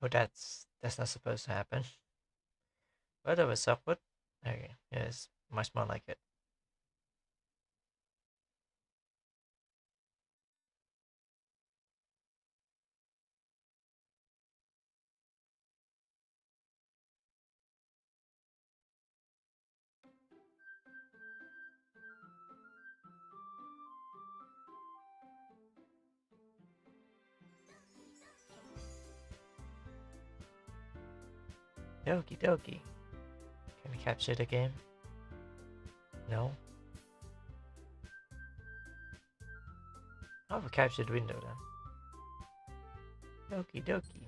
Oh, that's not supposed to happen. But it was awkward. Okay, yes, much more like it. Doki Doki. Can we capture the game? No. I'll capture the window then. Doki Doki.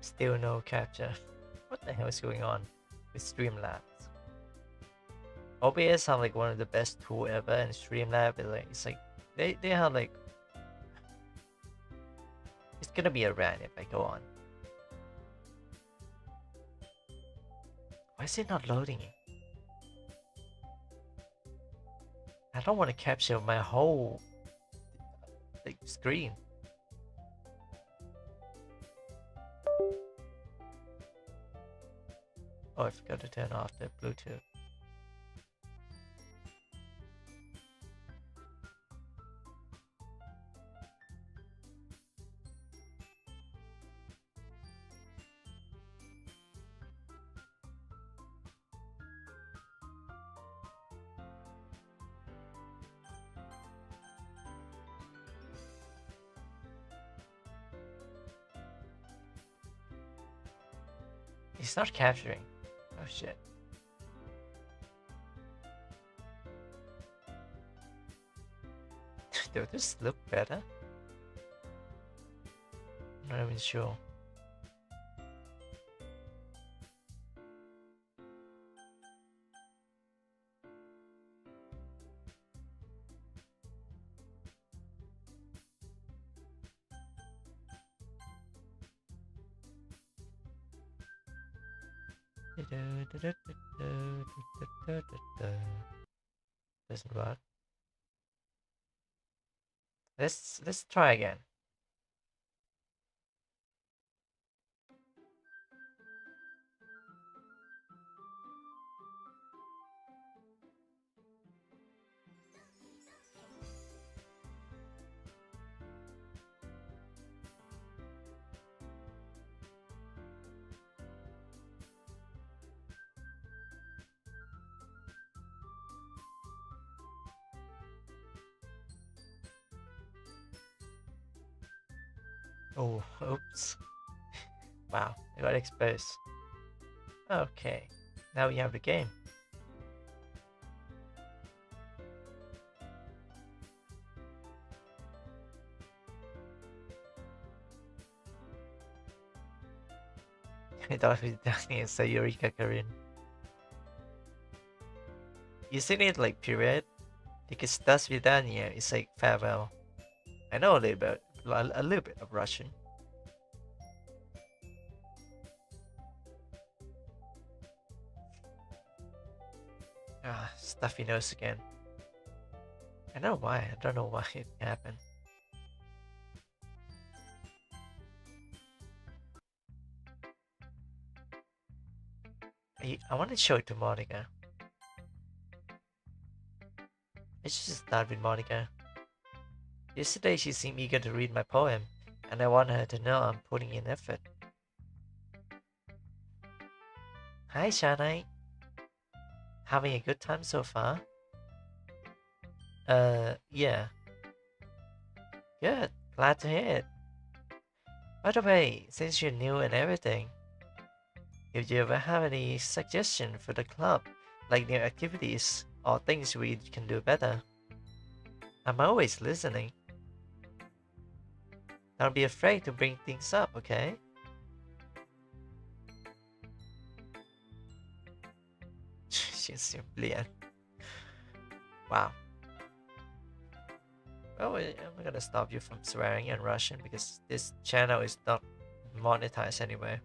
Still no capture. What the hell is going on with Streamlabs? OBS have like one of the best tool ever, and Streamlab is like they have like it's gonna be a rant if I go on. Why is it not loading? I don't want to capture my whole like screen. Oh, I forgot to turn off the Bluetooth. It's not capturing. Oh shit. Does this look better? I'm not even sure. Doesn't work. Let's try again. Oh, oops. Wow, I got exposed. Okay, now we have the game. I thought we done it, so Eureka Karin. Isn't it like period? Because Das Vidania is like farewell. I know a little bit of Russian. Ah, stuffy nose again. I know why. I don't know why it happened. I want to show it to Monica. I should just start with Monica. Yesterday she seemed eager to read my poem, and I want her to know I'm putting in effort. Hi, Shanai. Having a good time so far? Yeah. Good. Glad to hear it. By the way, since you're new and everything, if you ever have any suggestion for the club, like new activities or things we can do better, I'm always listening. Don't be afraid to bring things up, okay? She's simply wow. Well, I'm gonna stop you from swearing in Russian because this channel is not monetized anyway.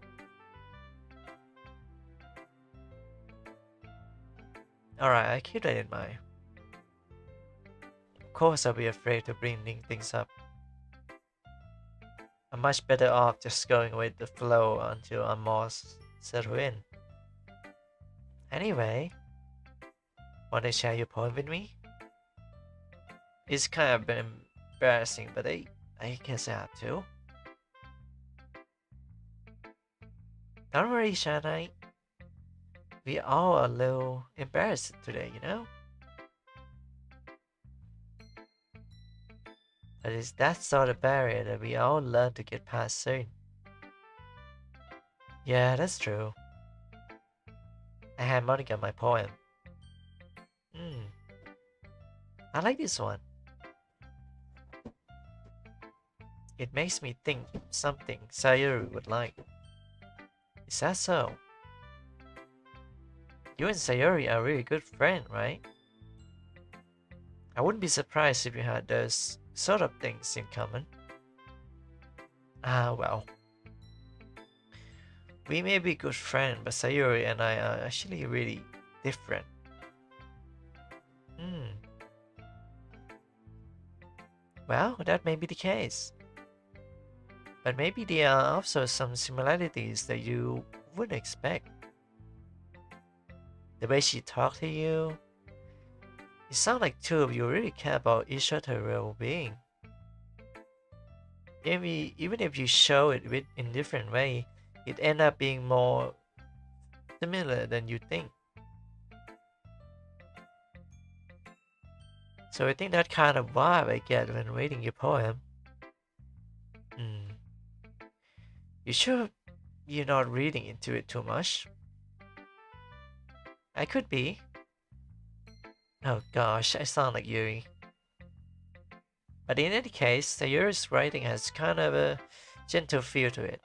Alright, I keep that in mind. Of course, I'll be afraid to bringing things up. I'm much better off just going with the flow until I'm more settled in. Anyway, want to share your poem with me? It's kind of embarrassing, but I guess I have to. Don't worry, Shanai. We all a little embarrassed today, you know? But it's that sort of barrier that we all learn to get past soon. Yeah, that's true. I had Monica my poem. Hmm, I like this one. It makes me think something Sayuri would like. Is that so? You and Sayuri are really good friends, right? I wouldn't be surprised if you had those sort of things in common. Ah, well. We may be good friends, but Sayuri and I are actually really different. Hmm. Well, that may be the case. But maybe there are also some similarities that you wouldn't expect. The way she talked to you, it sounds like two of you really care about each other's well-being. Even if you show it in different way, it ends up being more similar than you think. So I think that kind of vibe I get when reading your poem. Hmm. You sure you're not reading into it too much? I could be. Oh gosh, I sound like Yuri. But in any case, Sayuri's writing has kind of a gentle feel to it.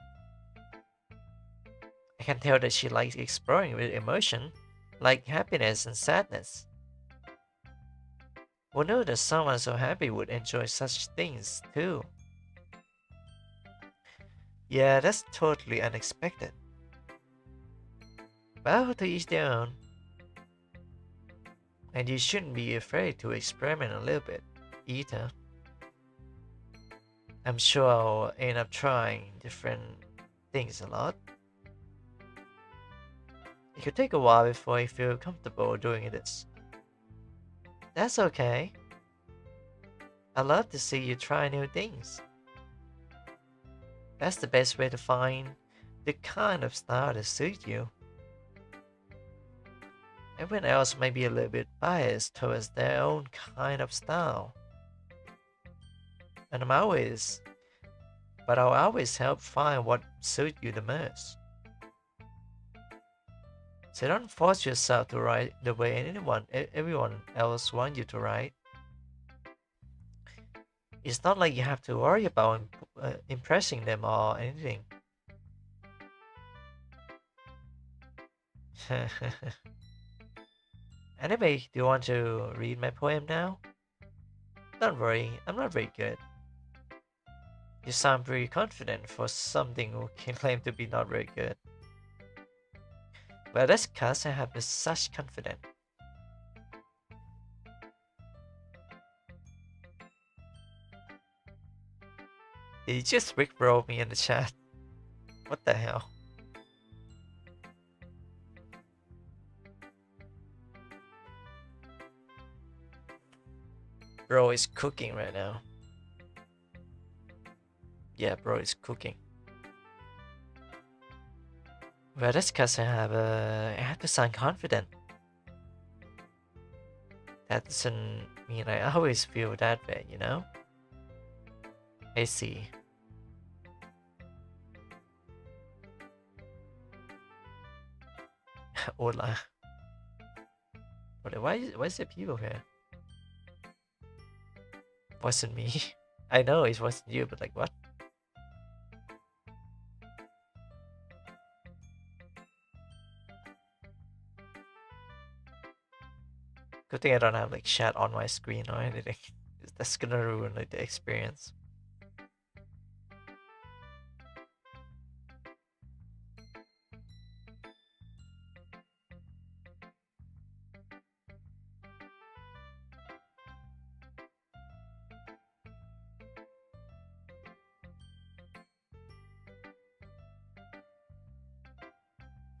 I can tell that she likes exploring with emotion, like happiness and sadness. Who knew that someone so happy would enjoy such things too? Yeah, that's totally unexpected. Well, to each their own. And you shouldn't be afraid to experiment a little bit, either. I'm sure I'll end up trying different things a lot. It could take a while before I feel comfortable doing this. That's okay. I love to see you try new things. That's the best way to find the kind of style that suits you. Everyone else may be a little bit biased towards their own kind of style. And I'll always help find what suits you the most. So don't force yourself to write the way everyone else wants you to write. It's not like you have to worry about impressing them or anything. Anyway, do you want to read my poem now? Don't worry, I'm not very good. You sound very confident for something who can claim to be not very good. Well, that's cause I have such confidence. Did you just rickroll me in the chat? What the hell? Bro is cooking right now. Yeah, bro is cooking. Well, that's cause I have to sound confident. That doesn't mean I always feel that way, you know? I see. Hola. Why is there people here? Wasn't me. I know it wasn't you, but like what? Good thing I don't have like chat on my screen or anything. That's gonna ruin like, the experience.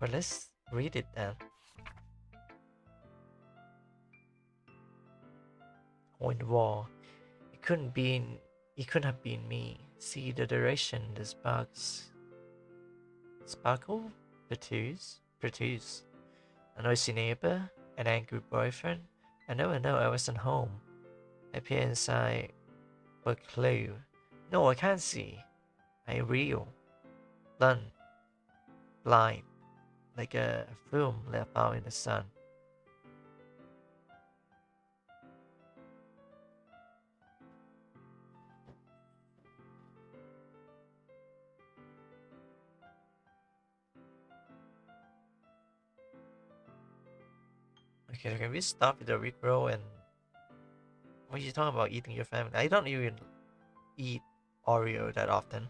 But let's read it then. Point wall. It couldn't be. It couldn't have been me. See the direction the sparks. Sparkle? Produce. A noisy neighbor? An angry boyfriend? I never know I wasn't home. I peer inside for a clue. No, I can't see. I reel. Blunt. Blind. Like a film left out in the sun. Okay, can we stop with the rickroll and what are you talking about eating your family? I don't even eat Oreo that often.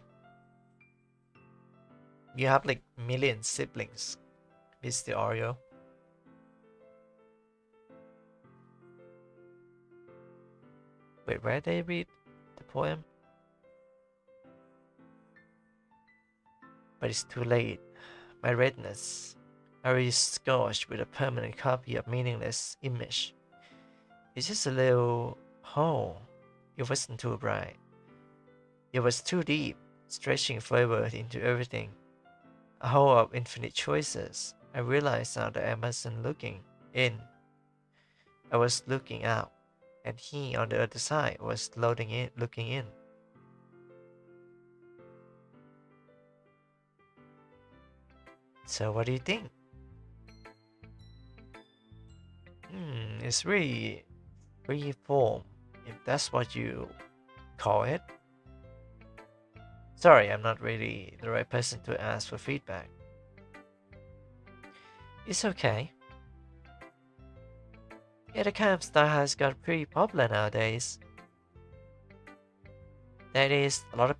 You have like million siblings. Miss the Oreo. Wait, where did they read the poem? But it's too late. My redness, already scorched with a permanent copy of meaningless image. It's just a little hole. It wasn't too bright. It was too deep, stretching forward into everything. A hole of infinite choices. I realized now that I wasn't looking in. I was looking out, and he on the other side was looking in. So what do you think? It's really free form, if that's what you call it. Sorry, I'm not really the right person to ask for feedback. It's okay. Yeah, the kind of style has got pretty popular nowadays. That is, a lot of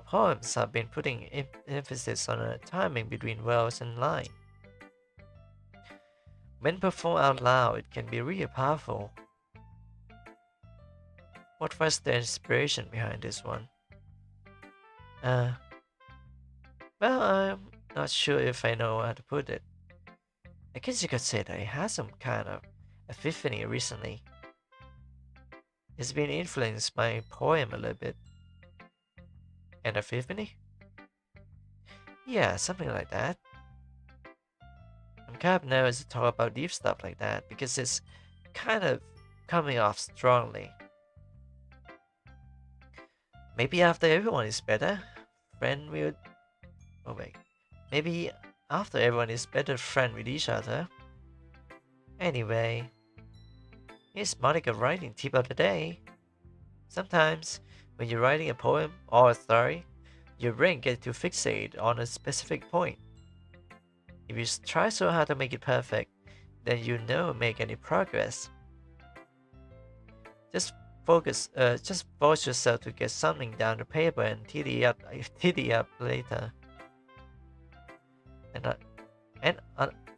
poems have been putting emphasis on a timing between words and line. When performed out loud, it can be really powerful. What was the inspiration behind this one? Well, I'm not sure if I know how to put it. I guess you could say that I had some kind of epiphany recently. It's been influenced my poem a little bit. An epiphany? Yeah, something like that. I'm kind of nervous to talk about deep stuff like that because it's kind of coming off strongly. Maybe after everyone is better, friend with. Oh wait. Maybe after everyone is better friend with each other. Anyway, here's Monica writing tip of the day. Sometimes, when you're writing a poem or a story, your brain gets too fixated on a specific point. If you try so hard to make it perfect, then you never make any progress. Just just force yourself to get something down to paper and tidy up later. And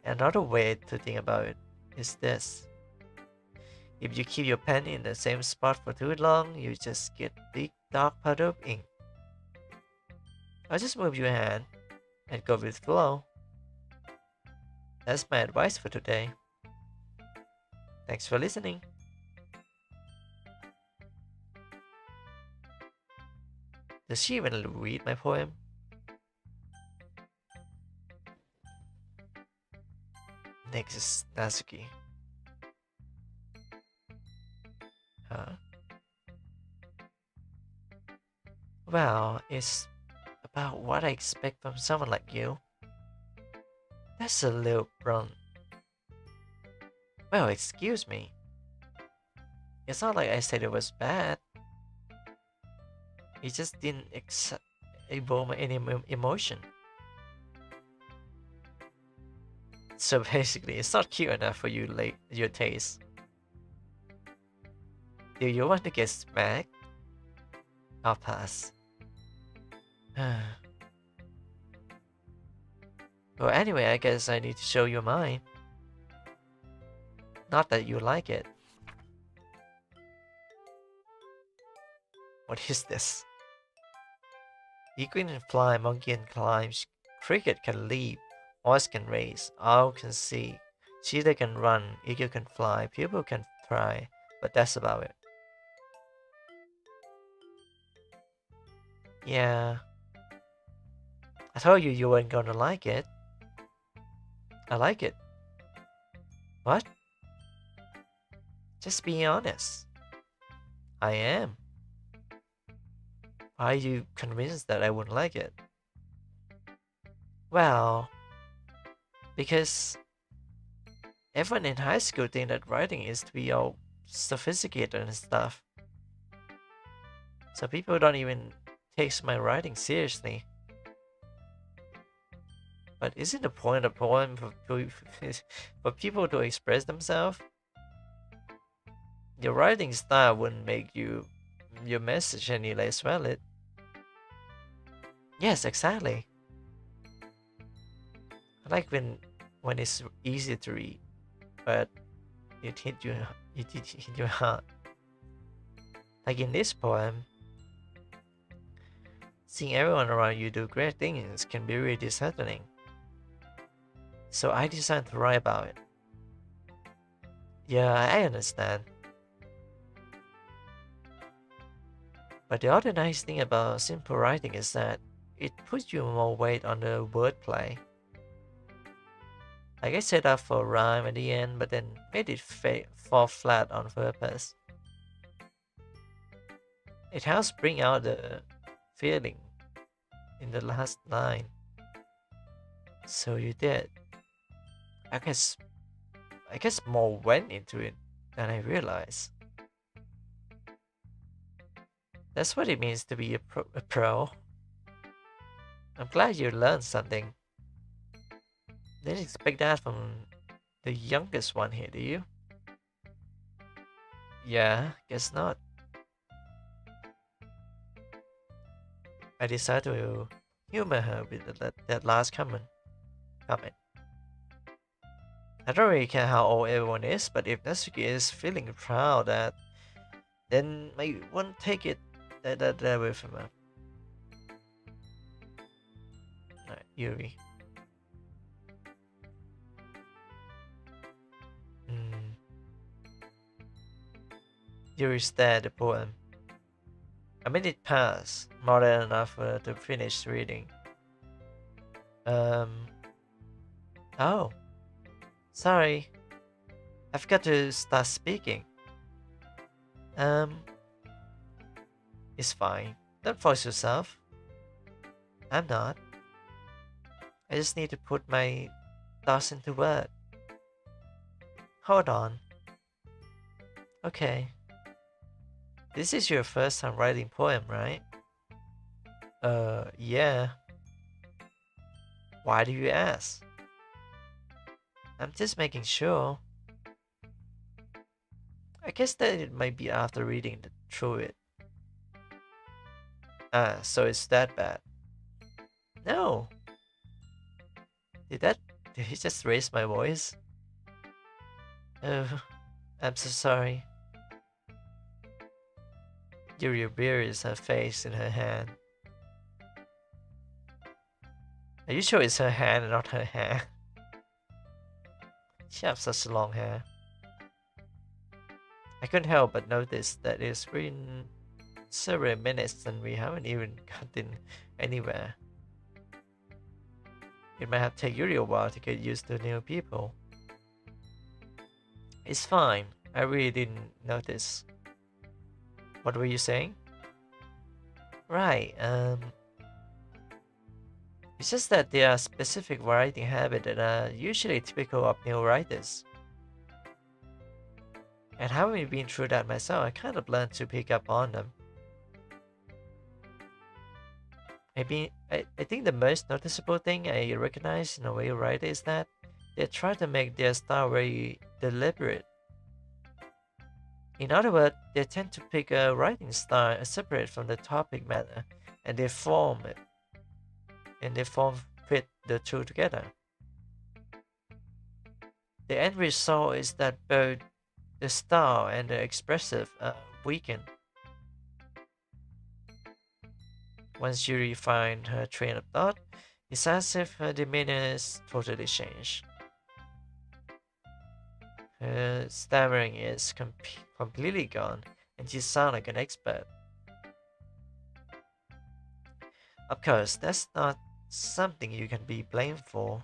another way to think about it is this. If you keep your pen in the same spot for too long, you just get big dark puddle of ink. I'll just move your hand and go with flow. That's my advice for today. Thanks for listening. Does she even read my poem? Next is Natsuki. Huh? Well, it's about what I expect from someone like you. That's a little blunt. Well, excuse me. It's not like I said it was bad. It just didn't evoke any emotion. So basically, it's not cute enough for your taste. Do you want to get smacked? I'll pass. Well, anyway, I guess I need to show you mine. Not that you like it. What is this? Equine and fly, monkey and climb, cricket can leap, horse can race, owl can see, cheetah can run, eagle can fly, people can try, but that's about it. Yeah, I told you you weren't gonna like it. I like it. What? Just be honest. I am. Why are you convinced that I wouldn't like it? Well, because everyone in high school think that writing is to be all sophisticated and stuff. So people don't even take my writing seriously. But isn't the point of poem for people to express themselves? Your writing style wouldn't make your message any less valid. Yes, exactly. I like when it's easy to read, but it hit your heart. Like in this poem, seeing everyone around you do great things can be really disheartening. So I decided to write about it. Yeah, I understand. But the other nice thing about simple writing is that it puts you more weight on the wordplay. Like I set up for a rhyme at the end, but then made it fall flat on purpose. It helps bring out the feeling in the last line. So you did. I guess I guess more went into it than I realized. That's what it means to be a pro. I'm glad you learned something. Didn't expect that from the youngest one here, do you? Yeah, guess not. I decided to humor her with that last comment. I don't really care how old everyone is, but if Natsuki is feeling proud that, then I won't take it that away from her. Right, Yuri. Mm. Yuri stared at the poem. A minute passed, more than enough for her to finish reading. Oh, sorry. I forgot to start speaking. Um, it's fine. Don't force yourself. I'm not. I just need to put my thoughts into words. Hold on. Okay. This is your first time writing poem, right? Yeah. Why do you ask? I'm just making sure. I guess that it might be after reading through it. Ah, so it's that bad. No. Did that did he just raise my voice? Oh, I'm so sorry. Yuri buries her face in her hand. Are you sure it's her hand and not her hair? She has such long hair. I couldn't help but notice that it's been several minutes and we haven't even gotten anywhere. It might have taken Yuri a while to get used to new people. It's fine. I really didn't notice. What were you saying? Right, it's just that there are specific writing habits that are usually typical of new writers. And having been through that myself, I kind of learned to pick up on them. I think the most noticeable thing I recognize in a way writer is that they try to make their style very deliberate. In other words, they tend to pick a writing style separate from the topic matter, and they form fit the two together. The end result is that both the style and the expressive weaken. Once you refine her train of thought, It's as if her demeanor is totally changed. Her stammering is completely gone, and she sounds like an expert. Of course, that's not something you can be blamed for.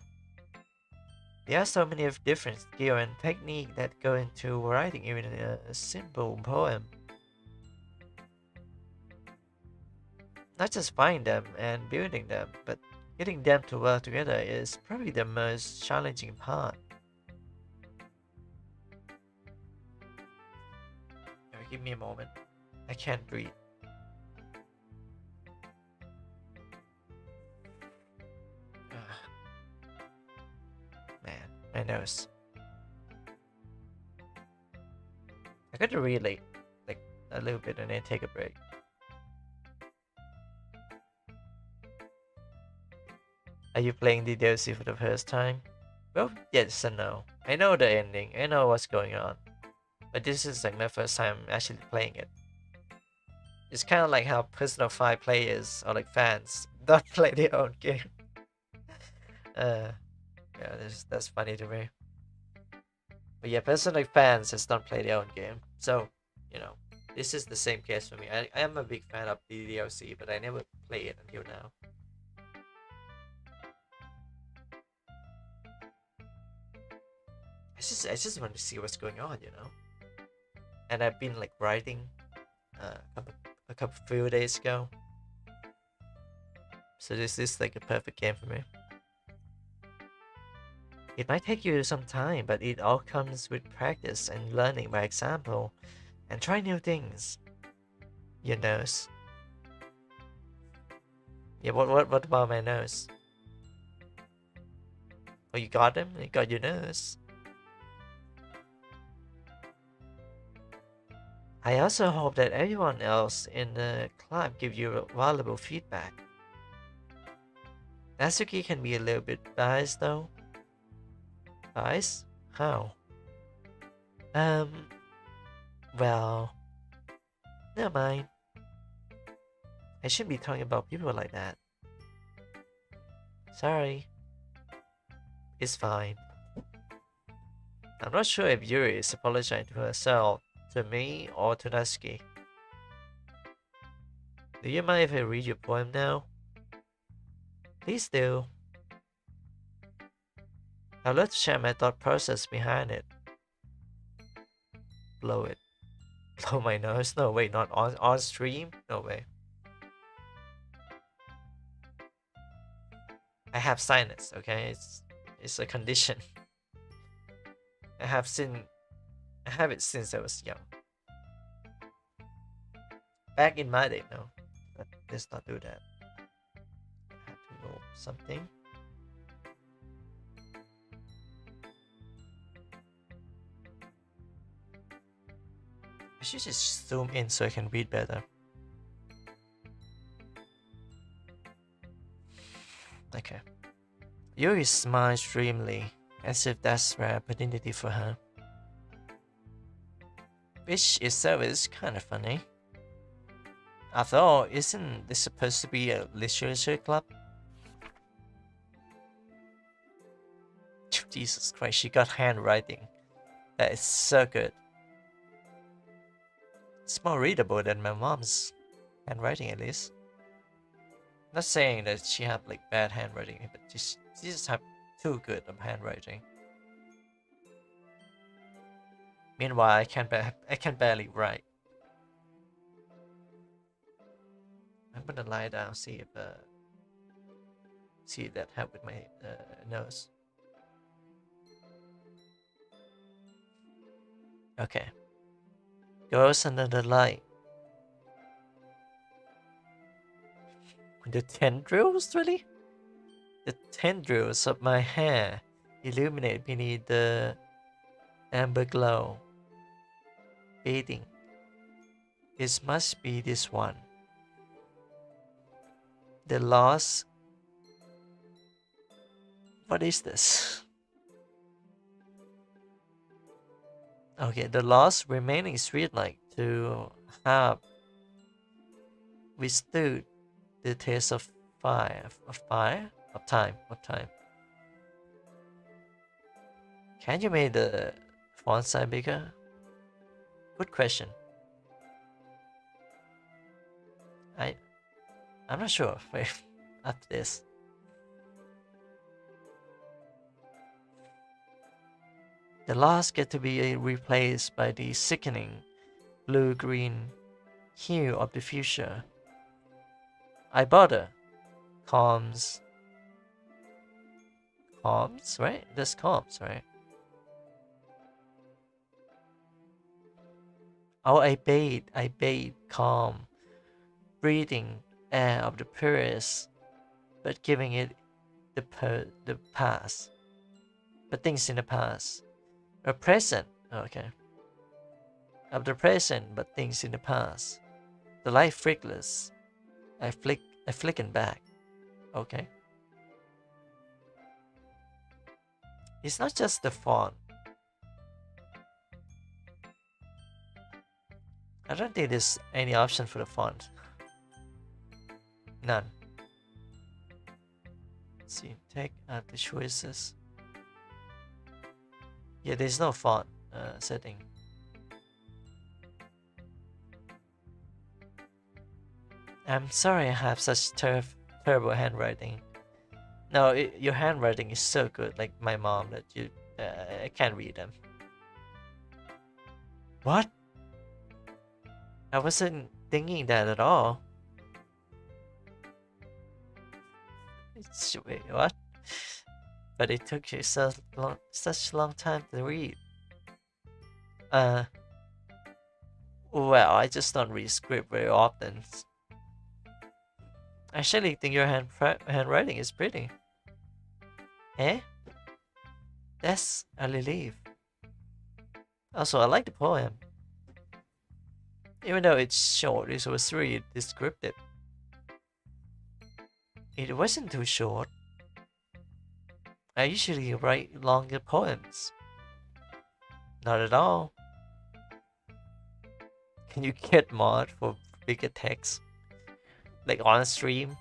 There are so many of different skill and technique that go into writing even a simple poem. Not just finding them and building them, but getting them to work together is probably the most challenging part. Give me a moment. I can't breathe. Man, my nose. I gotta really, like, a little bit and then take a break. Are you playing the DLC for the first time? Well, yes and no. I know the ending, I know what's going on. But this is like my first time actually playing it. It's kind of like how Persona 5 players or like fans don't play their own game. Yeah, that's funny to me. But yeah, Persona fans just don't play their own game. So, you know, this is the same case for me. I am a big fan of the DLC, but I never play it until now. I just want to see what's going on, you know. And I've been like writing a couple few days ago, so this is like a perfect game for me. It might take you some time, but it all comes with practice and learning by example, and try new things. Your nose. Yeah, what about my nose? Oh, you got him? You got your nose. I also hope that everyone else in the club gives you valuable feedback. Natsuki can be a little bit biased though. Biased? How? Well, never mind. I shouldn't be talking about people like that. Sorry. It's fine. I'm not sure if Yuri is apologizing to herself, to me, or to Natsuki. Do you mind if I read your poem now? Please do. I'd love to share my thought process behind it. Blow it. Blow my nose? No, wait, not on stream? No way. I have sinus, okay? It's a condition. I have it since I was young. Back in my day, no. Let's not do that. I have to know something. I should just zoom in so I can read better. Okay. Yuri smiles dreamily, as if that's rare opportunity for her. Which itself is kind of funny. After all, isn't this supposed to be a literature club? Jesus Christ, she got handwriting. That is so good. It's more readable than my mom's handwriting, at least. Not saying that she had like bad handwriting, but she just have too good of handwriting. Meanwhile, I can barely write. I'm gonna lie down, see if that help with my nose. Okay. Goes under the light. The tendrils, really? The tendrils of my hair illuminate beneath the amber glow. Fading. This must be this one. The lost. What is this? Okay, the last remaining streetlight to have withstood the test of fire. of time. Can you make the font size bigger? Good question. I'm not sure if after this. The lost get to be replaced by the sickening blue-green hue of the future. I bother. Calms, right? This calms, right? Oh, I bathe calm, breathing air of the purest, but giving it the past. But things in the past. A present, okay. Of the present, but things in the past. The light flickers. I flicken back. Okay. It's not just the font. I don't think there's any option for the font. None. Let's see, take out the choices. Yeah, there's no font setting. I'm sorry I have such terrible handwriting. No, your handwriting is so good, like my mom, that you I can't read them. What? I wasn't thinking that at all. Wait, what? But it took you such a long time to read. Well, I just don't read script very often. I actually think your handwriting is pretty. Eh? That's a relief. Also, I like the poem. Even though it's short, it was really descriptive. It wasn't too short. I usually write longer poems. Not at all. Can you get mod for bigger text? Like on stream?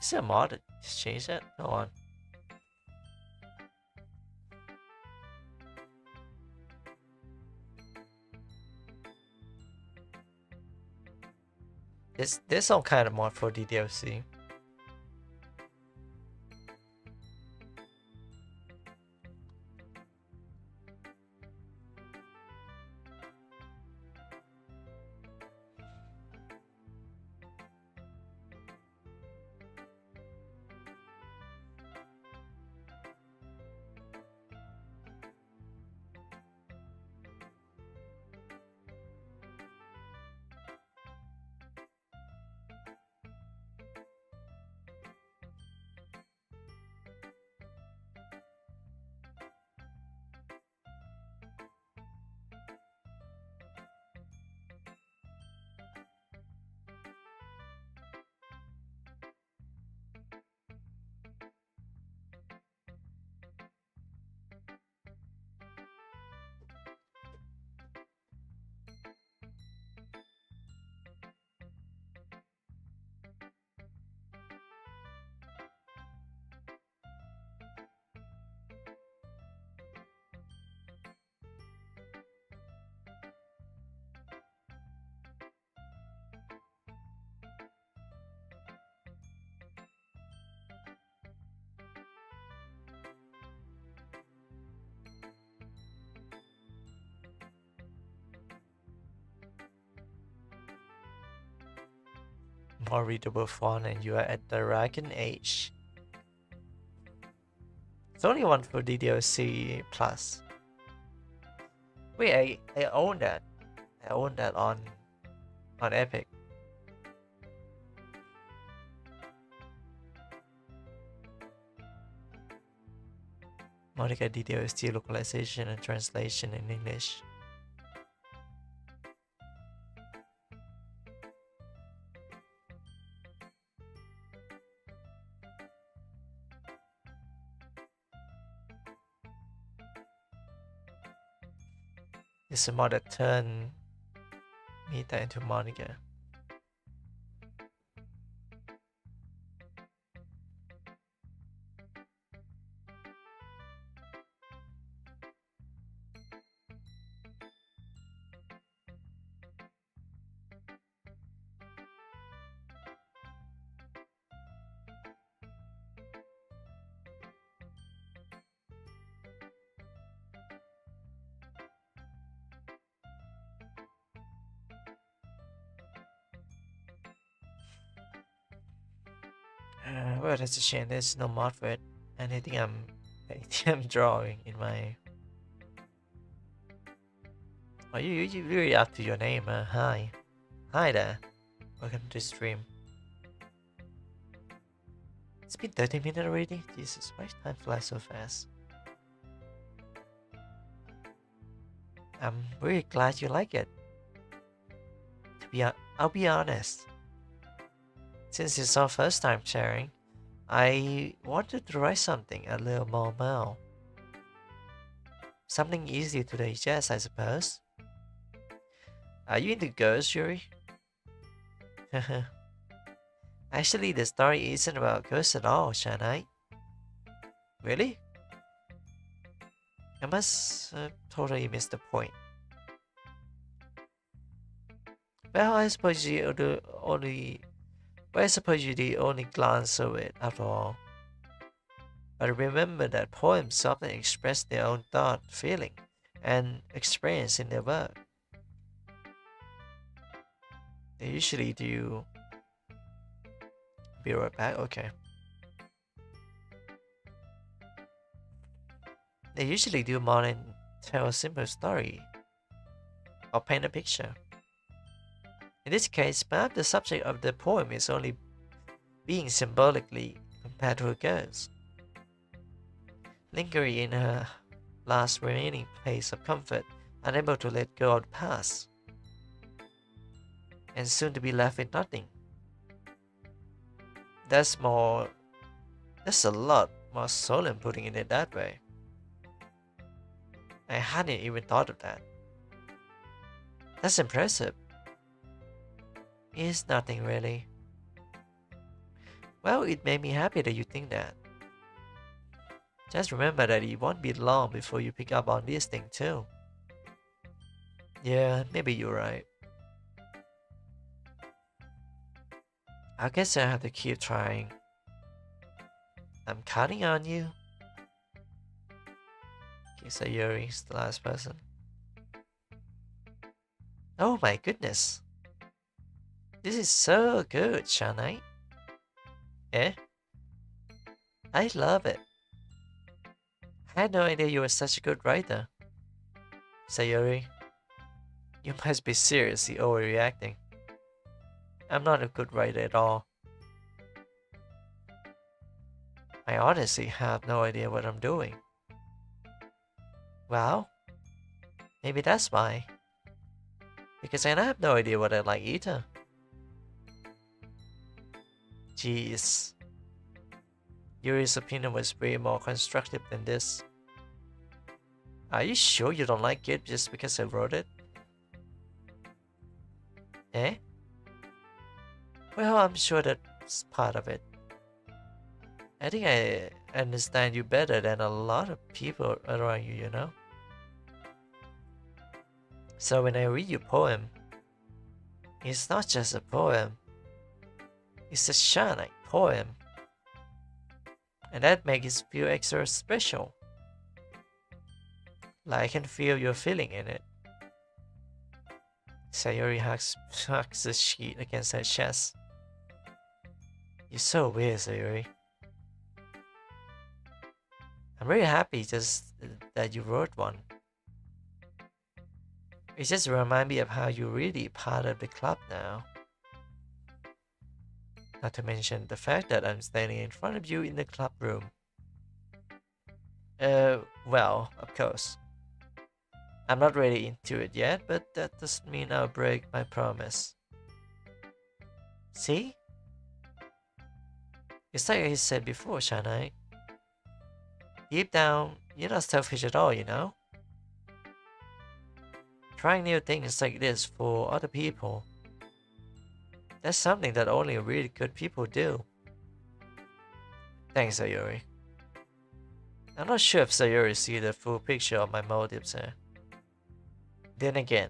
Is there a mod that just change that? Go on. There's some kind of mod for the DLC. More readable font and you are at the Dragon Age. It's only one for the DLC Plus. Wait, I own that. I own that on Epic. Monica DDoS localization and translation in English. It's a mod that turned Mita into Monica. Well, that's a shame. There's no mod for it. And I think I'm drawing in my. Oh, you really up to your name, Hi. Hi there. Welcome to the stream. It's been 30 minutes already? Jesus, why time flies so fast? I'm really glad you like it. I'll be honest. Since it's our first time sharing, I wanted to write something a little more mild. Something easy to digest, I suppose. Are you into girls, Yuri? Actually, the story isn't about girls at all, Shanai. Really? I must have totally missed the point. Well, I suppose you the only. Well, I suppose you the only glance of it after all. But remember that poems often express their own thought, feeling, and experience in their work. They usually do. Be right back. Okay. They usually do more than tell a simple story or paint a picture. In this case, perhaps the subject of the poem is only being symbolically compared to a ghost, lingering in her last remaining place of comfort, unable to let go of the past, and soon to be left with nothing. That's more. That's a lot more solemn putting it that way. I hadn't even thought of that. That's impressive. It's nothing really. Well, it made me happy that you think that. Just remember that it won't be long before you pick up on this thing too. Yeah, maybe you're right. I guess I have to keep trying. I'm counting on you. Okay, so Yuri's the last person. Oh my goodness. This is so good, Shanai. Eh? I love it. I had no idea you were such a good writer. Sayori, you must be seriously overreacting. I'm not a good writer at all. I honestly have no idea what I'm doing. Well, maybe that's why. Because I have no idea what I like either. Jeez. Yuri's opinion was way more constructive than this. Are you sure you don't like it just because I wrote it? Eh? Well, I'm sure that's part of it. I think I understand you better than a lot of people around you, you know? So when I read your poem, it's not just a poem. It's a shining poem. And that makes it feel extra special. Like I can feel your feeling in it. Sayori hugs the sheet against her chest. You're so weird, Sayori. I'm really happy just that you wrote one. It just reminds me of how you're really part of the club now. Not to mention the fact that I'm standing in front of you in the club room. Well, of course. I'm not really into it yet, but that doesn't mean I'll break my promise. See? It's like I said before, Shanai. Deep down, you're not selfish at all, you know? Trying new things like this for other people. That's something that only really good people do. Thanks, Sayori. I'm not sure if Sayori sees the full picture of my motives here. Then again,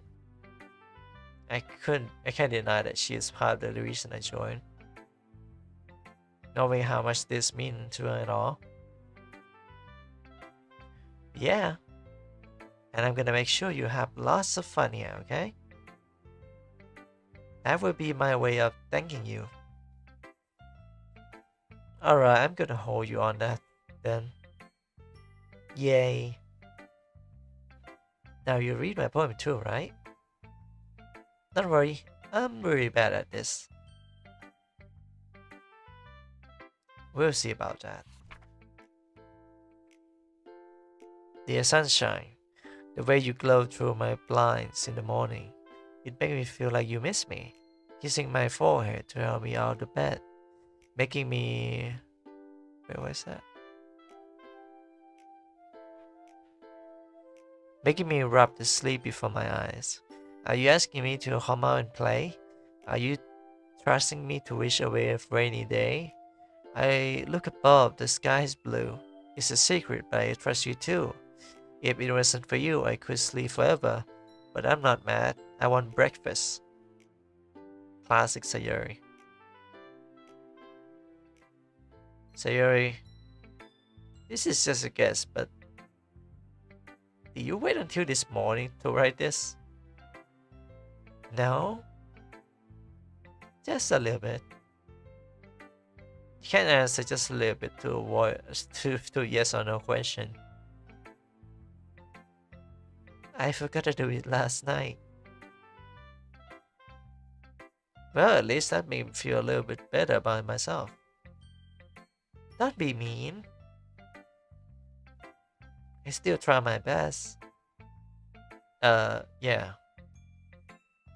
I can't deny that she is part of the reason I joined. Knowing how much this means to her and all. Yeah. And I'm gonna make sure you have lots of fun here, okay? That will be my way of thanking you. Alright, I'm gonna hold you on that then. Yay. Now you read my poem too, right? Don't worry, I'm really bad at this. We'll see about that. Dear sunshine, the way you glow through my blinds in the morning, it makes me feel like you miss me. Kissing my forehead to help me out of bed, making me... Wait, what's that? Making me rub the sleep before my eyes. Are you asking me to come out and play? Are you trusting me to wish away a rainy day? I look above, the sky is blue. It's a secret, but I trust you too. If it wasn't for you, I could sleep forever. But I'm not mad. I want breakfast. Classic Sayori. Sayori, this is just a guess, but did you wait until this morning to write this? No? Just a little bit. You can answer just a little bit to avoid to yes or no question. I forgot to do it last night. Well, at least that made me feel a little bit better about myself. Don't be mean. I still try my best. Yeah.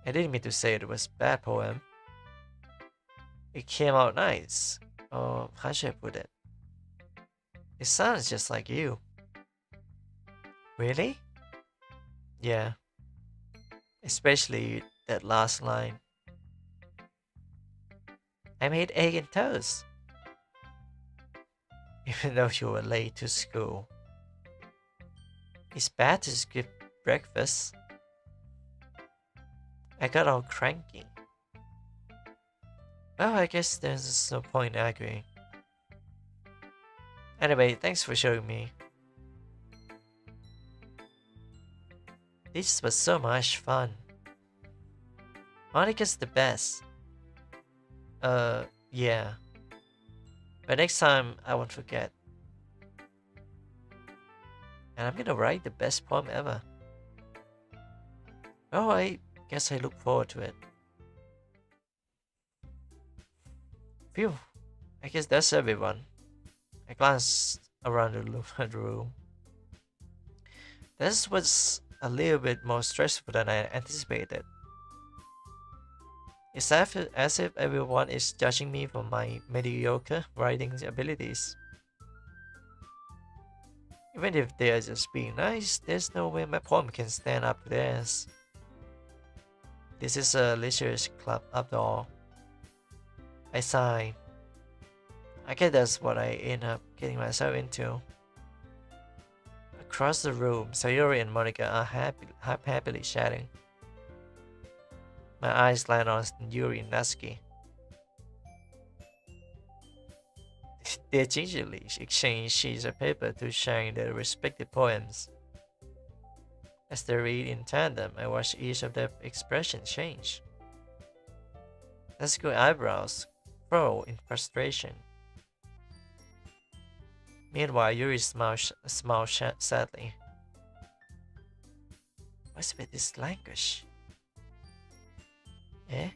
I didn't mean to say it was a bad poem. It came out nice. Oh, how should I put it? It sounds just like you. Really? Yeah. Especially that last line. I made egg and toast. Even though you were late to school. It's bad to skip breakfast. I got all cranky. Well, I guess there's no point arguing. Anyway, thanks for showing me. This was so much fun. Monica's the best. Yeah. But next time, I won't forget. And I'm gonna write the best poem ever. Oh, I guess I look forward to it. Phew. I guess that's everyone. I glanced around the room. This was a little bit more stressful than I anticipated. It's as if everyone is judging me for my mediocre writing abilities. Even if they are just being nice, there's no way my poem can stand up to theirs. This is a literary club after all. I sigh. I guess that's what I end up getting myself into. Across the room, Sayori and Monica are happily chatting. My eyes land on Yuri and Natsuki. They gingerly exchange sheets of paper to sharing their respective poems. As they read in tandem, I watch each of their expressions change. Natsuki's eyebrows furrow in frustration. Meanwhile, Yuri smiles sadly. What's with this language? Eh?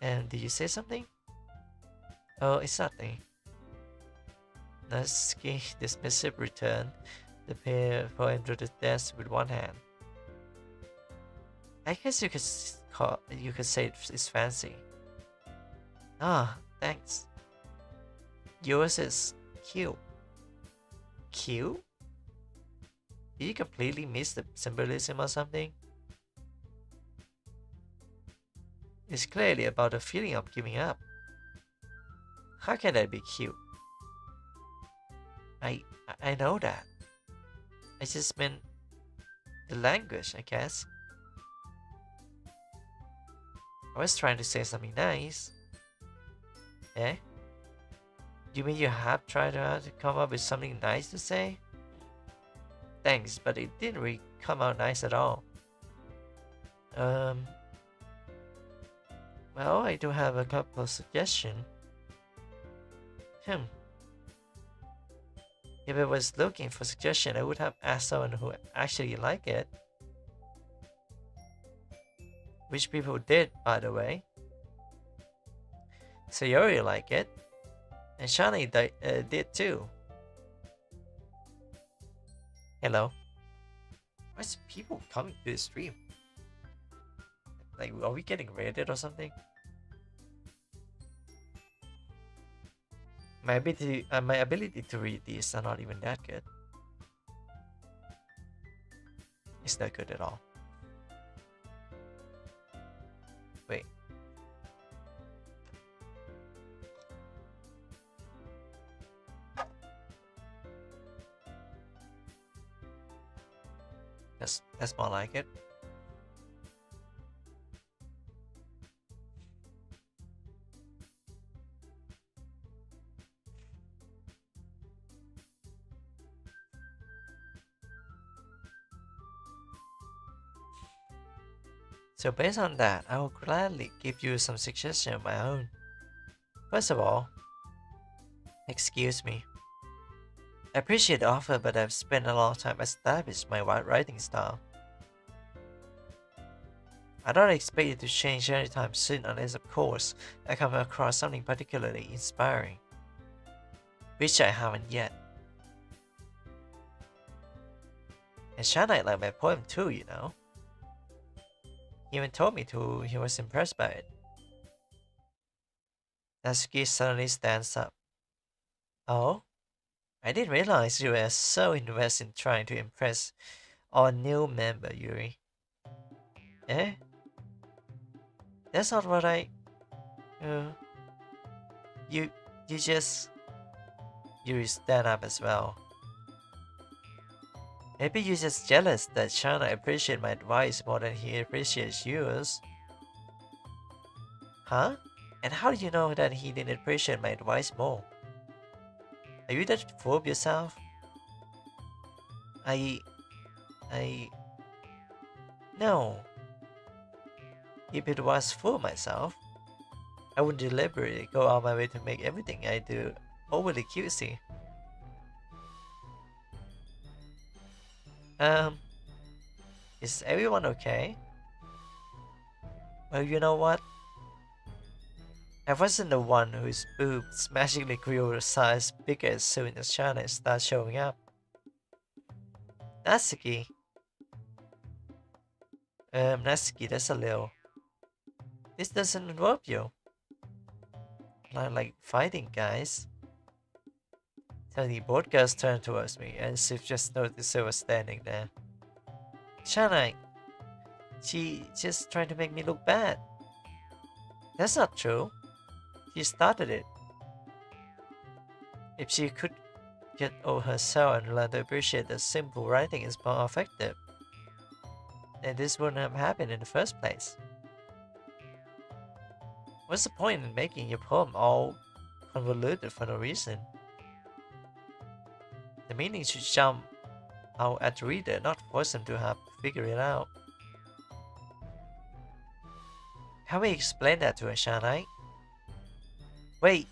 And did you say something? Oh, it's nothing. Natsuki dismissive returned the poem to the desk with one hand. I guess you could say it's fancy. Ah, thanks. Yours is cute. Cute? Did you completely miss the symbolism or something? It's clearly about the feeling of giving up. How can that be cute? I know that. I just meant the language, I guess. I was trying to say something nice. Eh? You mean you have tried hard to come up with something nice to say? Thanks, but it didn't really come out nice at all. Well, I do have a couple of suggestions. Hmm. If I was looking for suggestion, I would have asked someone who actually liked it. Which people did, by the way. Sayori liked it. And Shani did too. Hello. Why's people coming to the stream? Like, are we getting raided or something? My ability to read these are not even that good. It's not good at all. Wait. That's more like it. So based on that, I will gladly give you some suggestions of my own. First of all, excuse me. I appreciate the offer, but I've spent a long time establishing my writing style. I don't expect it to change anytime soon unless, of course, I come across something particularly inspiring. Which I haven't yet. And Shanai liked my poem too, you know. He even told me he was impressed by it. Natsuki suddenly stands up. Oh? I didn't realize you were so invested in trying to impress our new member, Yuri. Eh? That's not what I... Uh, you just... Yuri stand up as well. Maybe you're just jealous that Shana appreciates my advice more than he appreciates yours. Huh? And how do you know that he didn't appreciate my advice more? Are you that full of yourself? I... No. If it was for myself, I would deliberately go out my way to make everything I do overly cutesy. Is everyone okay? Well, you know what? I wasn't the one whose boobs magically grew a size bigger as soon as Shana started showing up. Natsuki. Natsuki, that's a little. This doesn't involve you. Not like fighting, guys. Suddenly, both girls turned towards me, as if just noticed I was standing there. Shana, she just trying to make me look bad. That's not true. She started it. If she could get over herself and learn to appreciate that simple writing is more effective, then this wouldn't have happened in the first place. What's the point in making your poem all convoluted for no reason? The meaning should jump out at the reader, not force them to have to figure it out. How we explain that to a Shanai? Wait,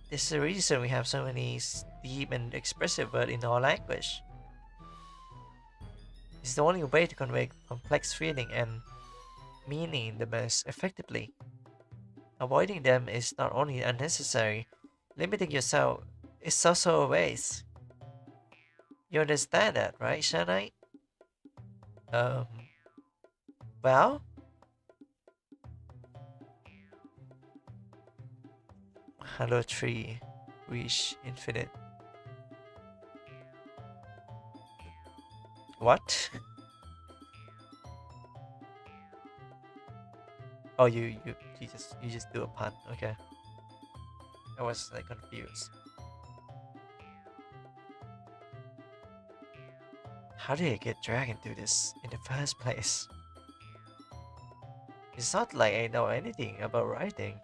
this is the reason we have so many deep and expressive words in our language. It's the only way to convey complex feeling and meaning the most effectively. Avoiding them is not only unnecessary, limiting yourself is also a waste. You understand that, right, Shanai? Um, well? Hello 3, Wish Infinite. What? Oh, you just do a pun, okay. I was like confused. How did I get dragged into this in the first place? It's not like I know anything about writing.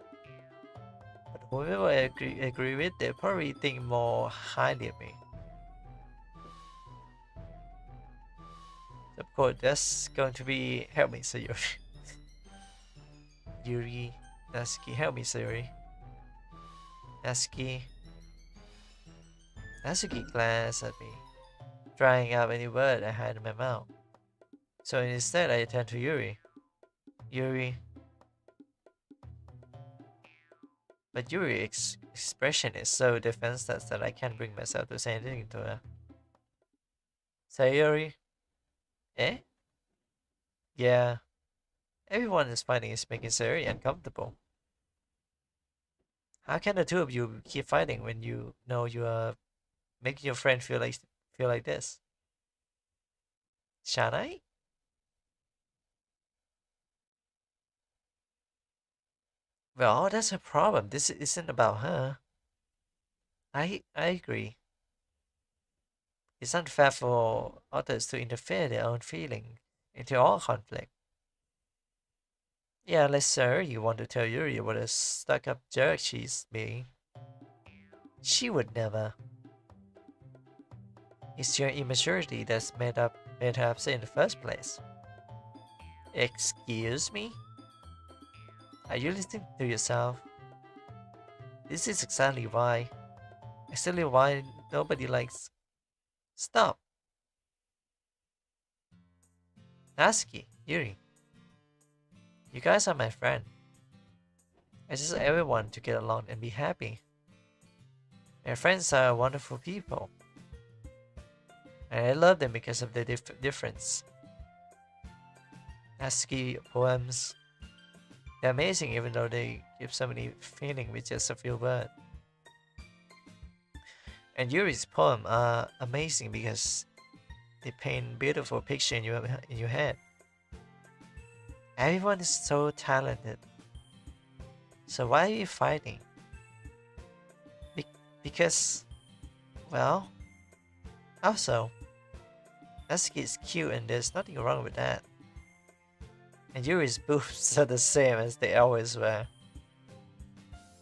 But whoever I agree with, they probably think more highly of me. Of course, that's going to be help me, Sayori. Yuri, Natsuki, help me, Sayori. Natsuki glanced at me, drying up any word I had in my mouth. So instead I turned to Yuri. Yuri. But Yuri's expression is so defenseless that I can't bring myself to say anything to her. Sayori? Eh? Yeah. Everyone is fighting is making Sayori uncomfortable. How can the two of you keep fighting when you know you are making your friend feel like this? Shanai? Well, that's her problem. This isn't about her. I agree. It's unfair for others to interfere their own feeling into our conflict. Yeah, unless sir, you want to tell Yuri what a stuck-up jerk she's being. She would never. It's your immaturity that's made her upset in the first place. Excuse me? Are you listening to yourself? This is exactly why nobody likes. Stop. Natsuki, Yuri, you guys are my friend. I just want everyone to get along and be happy. My friends are wonderful people. And I love them because of their difference. Natsuki poems, they're amazing even though they give so many feeling with just a few words. And Yuri's poem are amazing because they paint beautiful picture in your head. Everyone is so talented. So why are you fighting? Because, well, also, Natsuki is cute and there's nothing wrong with that. And Yuri's boobs are the same as they always were.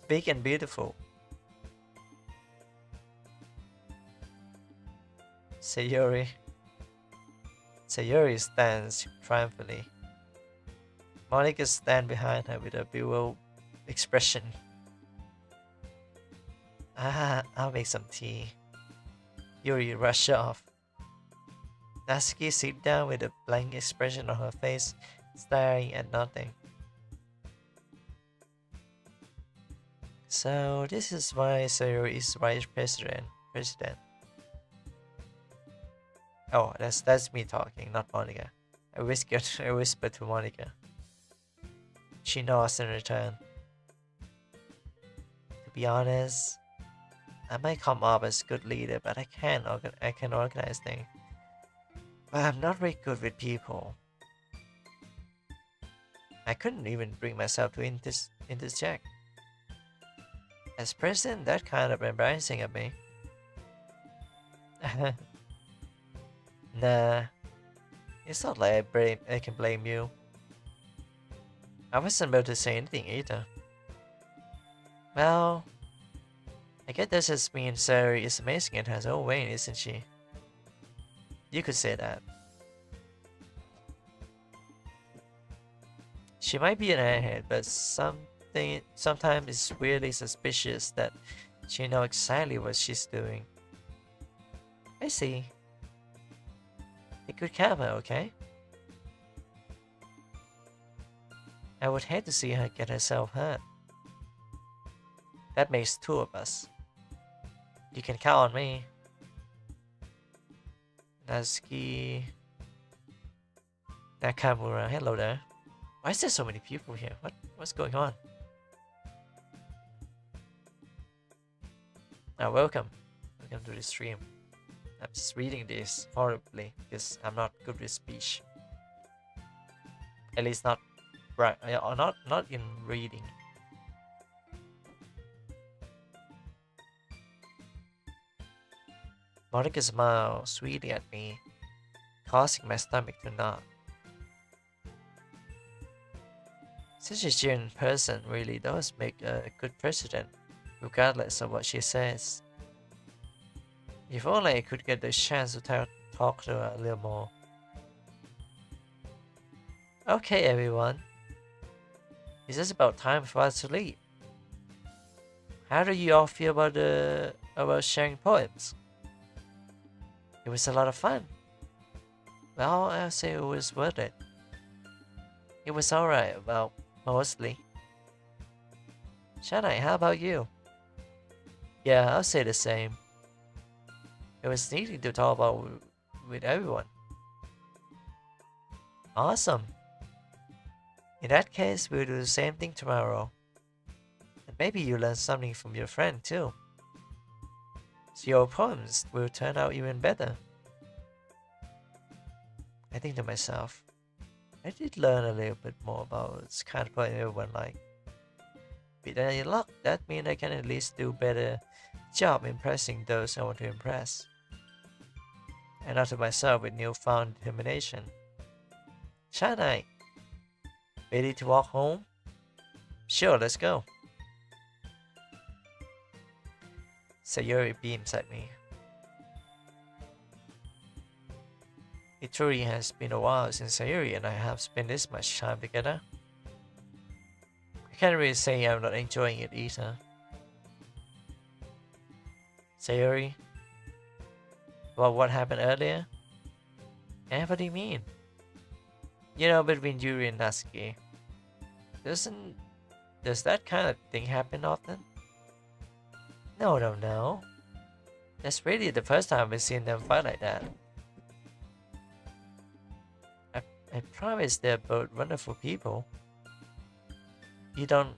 Big and beautiful. Sayori stands triumphantly. Monica stands behind her with a bewildered expression. I'll make some tea. Yuri rushed off. Natsuki sat down with a blank expression on her face, staring at nothing. So this is why Sayori is vice president. Oh, that's me talking, not Monica. I whispered to Monica. She nods in return. To be honest, I might come up as good leader, but I can organize things. But I'm not very good with people. I couldn't even bring myself to interject. As president, that kind of embarrassing of me. Nah, it's not like I can blame you. I wasn't about to say anything either. Well, I guess that just means Sari is amazing in her own way, isn't she? You could say that. She might be an airhead, but sometimes it's really suspicious that she knows exactly what she's doing. I see. A good camera, okay? I would hate to see her get herself hurt. That makes two of us. You can count on me. Natsuki Nakamura, hello there. Why is there so many people here? What's going on? Welcome. Welcome to the stream. I'm just reading this horribly because I'm not good with speech. At least not right, or not in reading. Monica smiled sweetly at me, causing my stomach to knot. Such a genuine person really does make a good president, regardless of what she says. If only I could get the chance to talk to her a little more. Okay, everyone. It's just about time for us to leave. How do you all feel about sharing poems? It was a lot of fun. Well, I'll say it was worth it. It was alright, well, mostly. Shanai, how about you? Yeah, I'll say the same. It was neat to talk about with everyone. Awesome. In that case, we'll do the same thing tomorrow. And maybe you learn something from your friend too. So your poems will turn out even better. I think to myself, I did learn a little bit more about this kind of poem everyone like. With any luck, that means I can at least do better job impressing those I want to impress. And not to myself with newfound determination. Shanai, ready to walk home? Sure, let's go. Sayuri beams at me. It truly has been a while since Sayuri and I have spent this much time together. I can't really say I'm not enjoying it either. Sayuri, about what happened earlier? What do you mean? You know, between Yuri and Natsuki, does that kind of thing happen often? No, no, no. That's really the first time I've seen them fight like that. I promise they're both wonderful people. You don't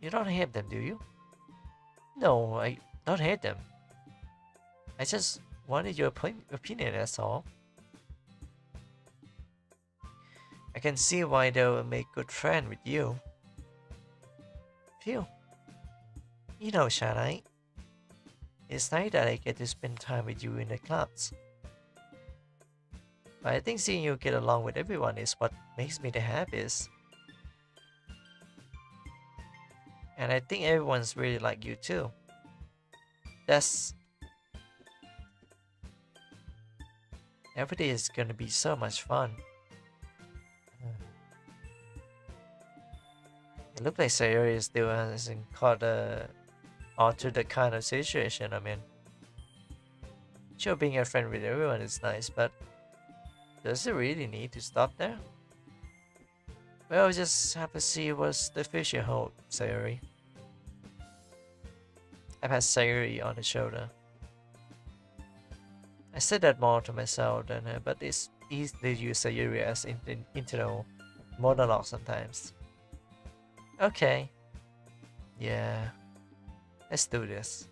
hate them, do you? No, I don't hate them. I just wanted your opinion, that's all. I can see why they will make good friend with you. Phew. You know, Shanai, it's nice that I get to spend time with you in the clubs. But I think seeing you get along with everyone is what makes me the happiest. And I think everyone's really like you too. That's... Every day is gonna be so much fun. It looks like Sayori still hasn't caught on to the kind of situation I'm in. Sure, being a friend with everyone is nice, but does it really need to stop there? Well, we just have to see what the future holds, Sayori. I pat Sayori on the shoulder. I said that more to myself than her, but it's easy to use Sayori as internal monologue sometimes. Okay. Yeah. Let's do this.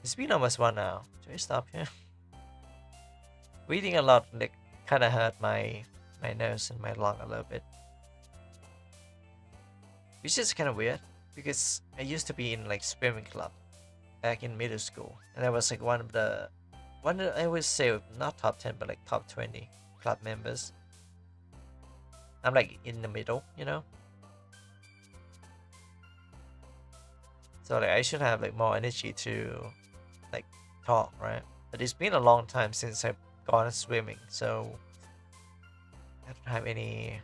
It's been almost 1 hour. Should we stop here? Reading a lot like kind of hurt my nose and my lung a little bit, which is kind of weird because I used to be in like swimming club back in middle school, and I was like one of I would say not top 10 but like top 20 club members. I'm like in the middle, you know. So like I should have like more energy to like talk, right? But it's been a long time since I've gone swimming, so I don't have any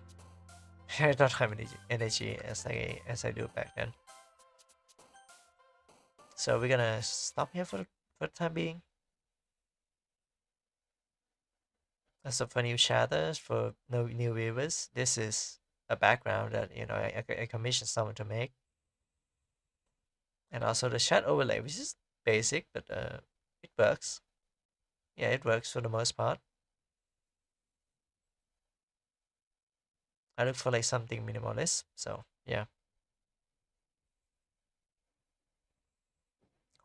I don't have any energy as I do back then. So we're gonna stop here for the time being. So for new chatters, for no new viewers, this is a background that I commissioned someone to make, and also the chat overlay, which is basic, but it works. Yeah, it works for the most part. I look for like something minimalist, so yeah.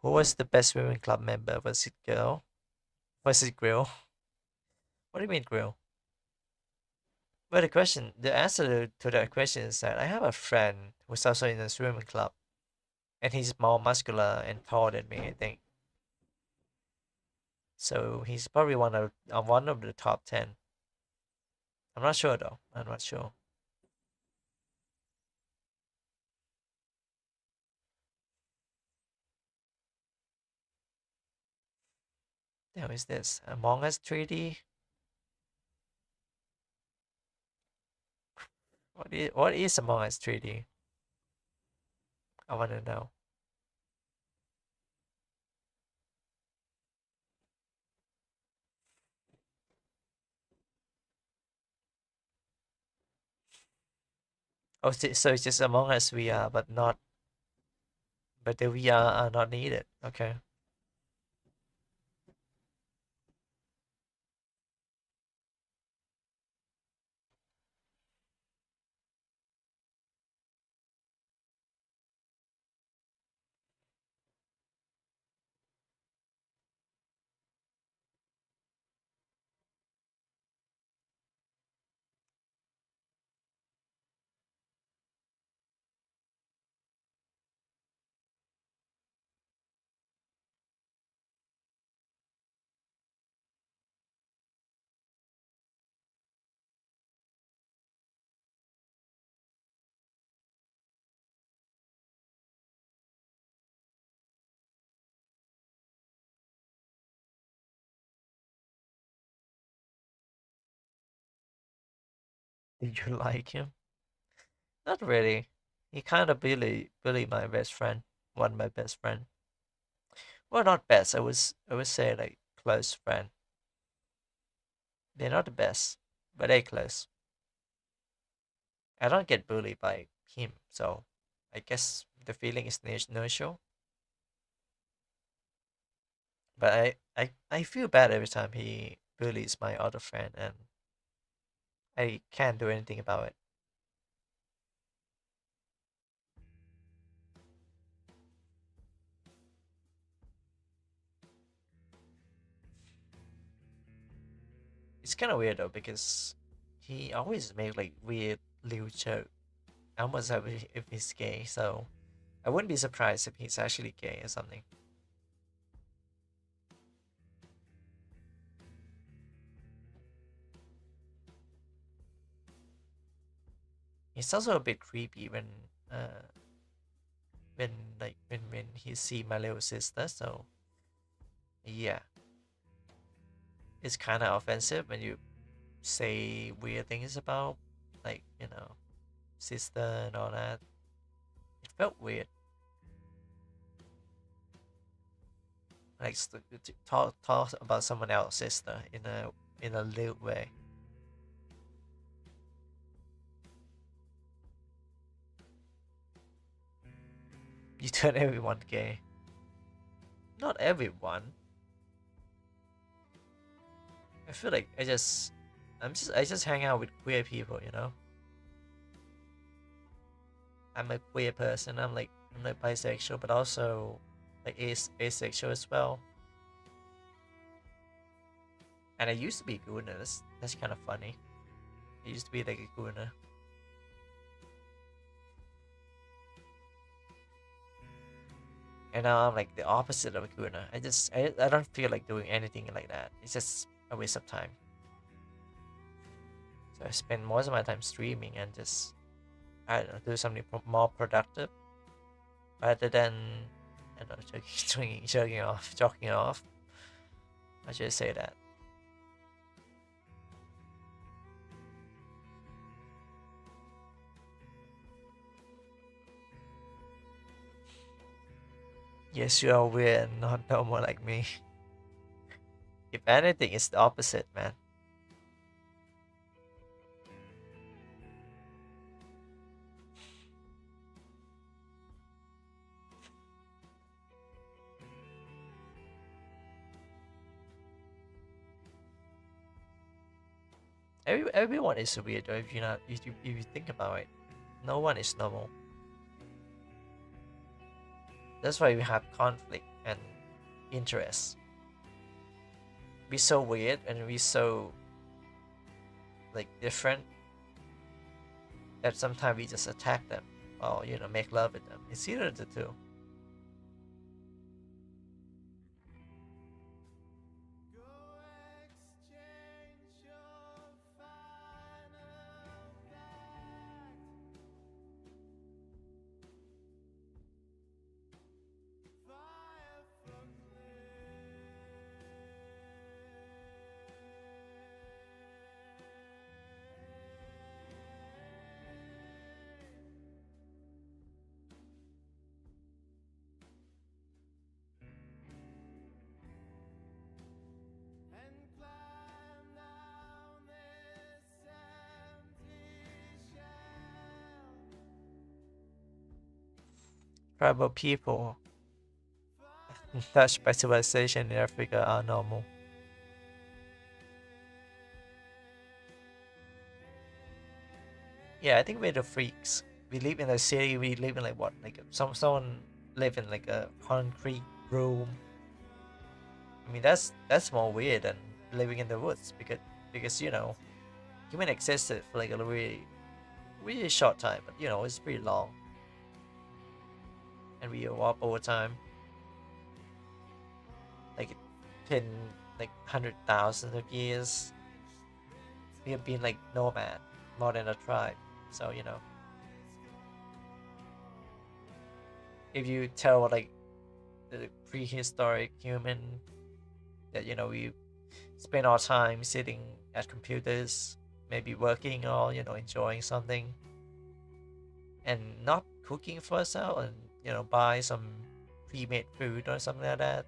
Who was the best swimming club member? Was it girl? Was it grill? What do you mean grill? Well, the answer to that question is that I have a friend who's also in a swimming club, and he's more muscular and taller than me, I think. So he's probably one of the top 10. I'm not sure though. I'm not sure. The hell is this? Among Us 3D? What is Among Us 3D? I want to know. Oh, so it's just Among Us VR, but the VR are not needed. Okay. Did you like him? Not really. He kind of bully my best friend. One of my best friend. Well, not best. I would say like close friend. They're not the best, but they close. I don't get bullied by him, so I guess the feeling is neutral. But I feel bad every time he bullies my other friend, and I can't do anything about it. It's kind of weird though because he always make like weird little joke, almost as if he's gay. So I wouldn't be surprised if he's actually gay or something. It's also a bit creepy when when he see my little sister. So yeah, it's kind of offensive when you say weird things about sister and all that. It felt weird. Like to talk about someone else's sister in a lewd way. You turn everyone gay. Not everyone. I feel like I just hang out with queer people. I'm a queer person. I'm like bisexual, but also like asexual as well. And I used to be a gooner. That's kind of funny. I used to be like a gooner, and now I'm like the opposite of a gooner. I don't feel like doing anything like that. It's just a waste of time. So I spend most of my time streaming and just I don't know, do something more productive rather than I don't know joking off. I should say that. Yes, you are weird, not normal like me. If anything, it's the opposite, man. Everyone is a weirdo if you not if you think about it. No one is normal. That's why we have conflict and interest. We so weird and we so like different that sometimes we just attack them or make love with them. It's either the two. tribal people touched by civilization in Africa are normal. Yeah, I think we're the freaks. We live in a city. We live in like what, like someone live in like a concrete room. I mean, that's more weird than living in the woods because human existed for like a really short time, but it's pretty long, and we evolved over time. Like it's been like 100,000 of years. We have been like nomad more than a tribe. So if you tell like the prehistoric human that we spend our time sitting at computers, maybe working or enjoying something, and not cooking for ourselves, and buy some pre-made food or something like that,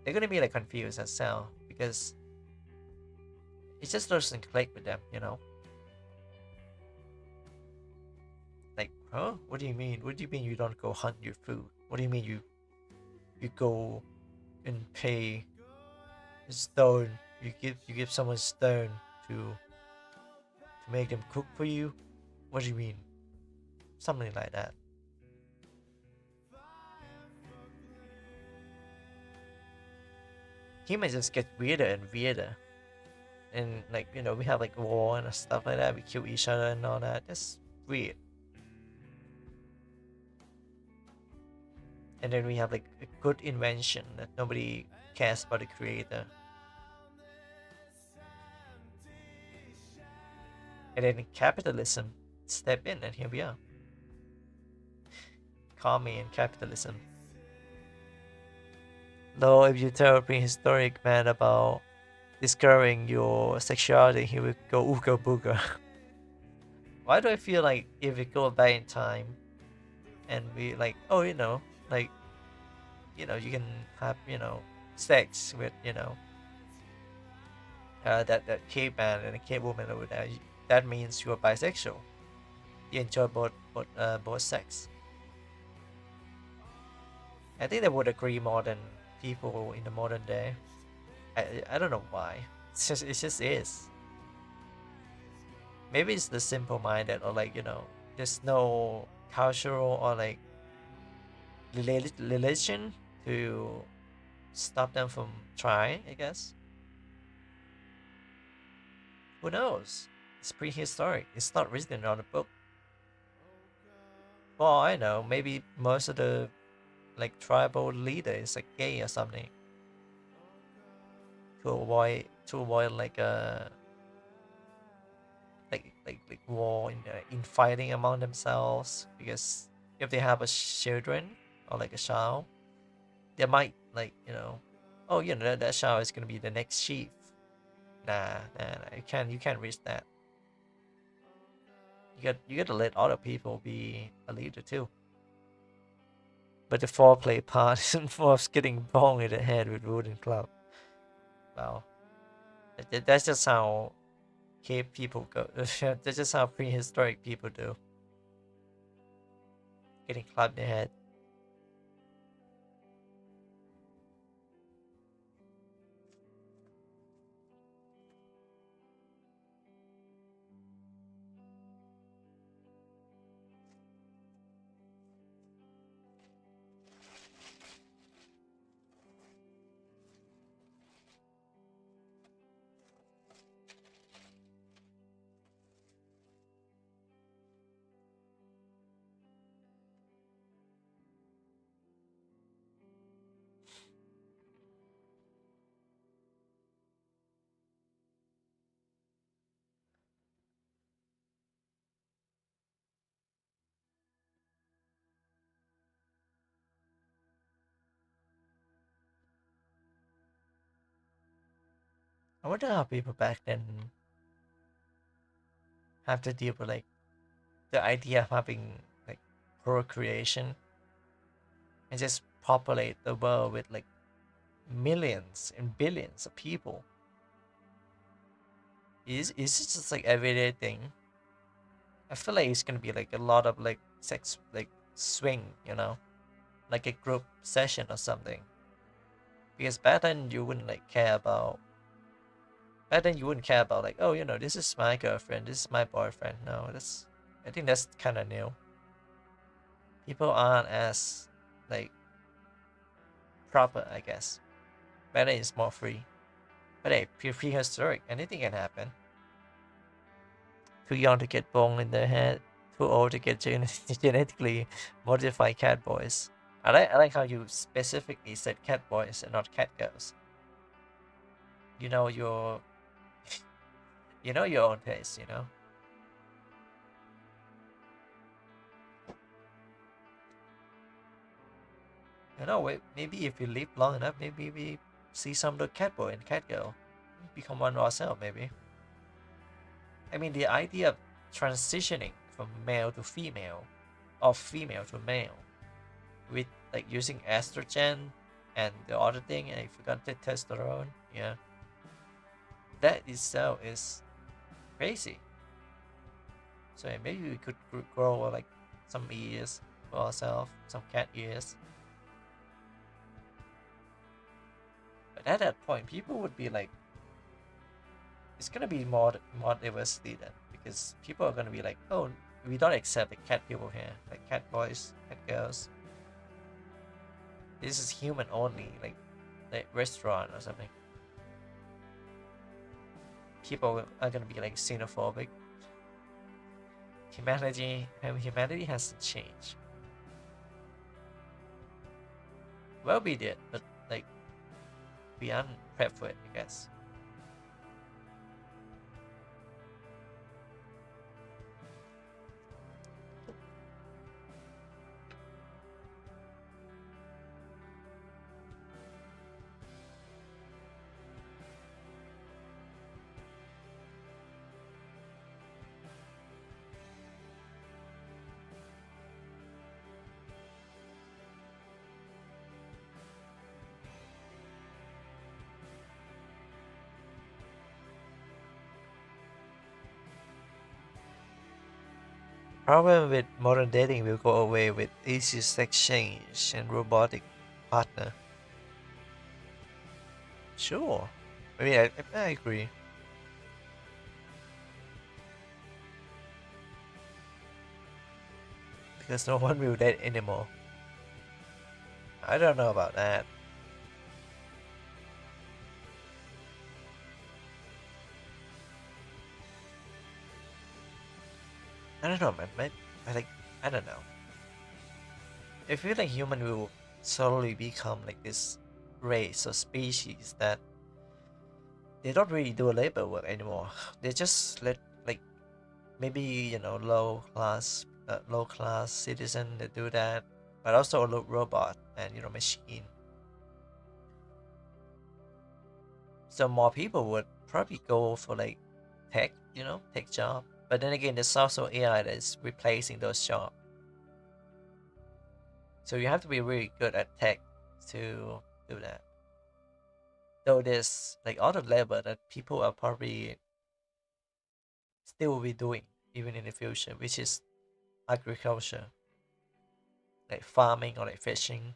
they're gonna be like confused as hell because it just doesn't click with them. Like, huh? What do you mean? What do you mean you don't go hunt your food? What do you mean you go and pay stone? You give someone stone to make them cook for you? What do you mean? Something like that. Humans just get weirder and weirder. And like, we have like war and stuff like that. We kill each other and all that. That's weird. And then we have like a good invention that nobody cares about the creator. And then capitalism step in, and here we are. Commie and capitalism. Though if you tell a prehistoric man about discovering your sexuality, he would go ooga booga. Why do I feel like if we go back in time and we like, oh, like, you can have, sex with, that caveman and a cavewoman over there, that means you are bisexual. You enjoy both sex. I think they would agree more than people in the modern day. I don't know why. It just is. Maybe it's the simple minded, or like there's no cultural or like religion to stop them from trying. I guess. Who knows? It's prehistoric. It's not written on a book. Well, I know. Maybe most of the like tribal leader is like gay or something to avoid like a like war in fighting among themselves, because if they have a children or like a child, they might like oh that child is gonna be the next chief. Nah, you can't risk that. You got to let other people be a leader too. But the foreplay part involves getting bonged in the head with wooden club. Well, that's just how cave people go. That's just how prehistoric people do. Getting clubbed in the head. I wonder how people back then have to deal with like the idea of having like procreation and just populate the world with like millions and billions of people. Is it just like everyday thing? I feel like it's gonna be like a lot of like sex like swing. like a group session or something. Because back then you wouldn't like care about. Back then you wouldn't care about like, oh, this is my girlfriend, this is my boyfriend. No, that's. I think that's kind of new. People aren't as like proper, I guess. Back then it's more free. But hey, prehistoric, anything can happen. Too young to get bone in their head, too old to get genetically modified cat boys. I like how you specifically said cat boys and not cat girls. You know your you know your own taste, you know. Wait, maybe if we live long enough, maybe we see some of the cat boy and cat girl, become one ourselves. Maybe. I mean, the idea of transitioning from male to female, or female to male, with like using estrogen and the other thing, and I forgot the testosterone. Yeah, that itself is crazy. So yeah, maybe we could grow like some ears for ourselves, some cat ears. But at that point, people would be like, it's gonna be more diversity then, because people are gonna be like, oh, we don't accept the cat people here, like cat boys, cat girls. This is human only, like restaurant or something. People are gonna be like xenophobic. Humanity hasn't changed. Well, we did, but like we aren't prepped for it, I guess. Problem with modern dating will go away with easy sex change and robotic partner. Sure. I mean, I agree. Because no one will date anymore. I don't know about that. I don't know, man. I don't know. I feel like human will slowly become like this race or species that they don't really do labor work anymore. They just let like maybe low class citizen that do that, but also a robot and machine. So more people would probably go for like tech, tech job. But then again, there's also AI that is replacing those jobs. So you have to be really good at tech to do that. Though there's like other labor that people are probably still will be doing even in the future, which is agriculture, like farming or like fishing.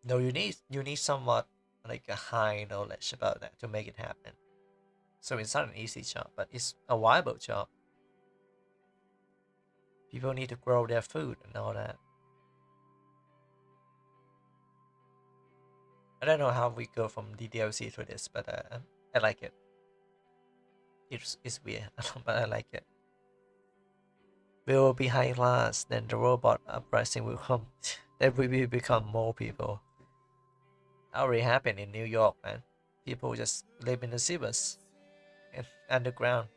No, you need somewhat like a high knowledge about that to make it happen. So it's not an easy job, but it's a viable job. People need to grow their food and all that. I don't know how we go from the DLC to this, but I like it. It's weird, but I like it. We will be high class, then the robot uprising will come. Then we will become more people. That already happened in New York, man. People just live in the sewers and underground.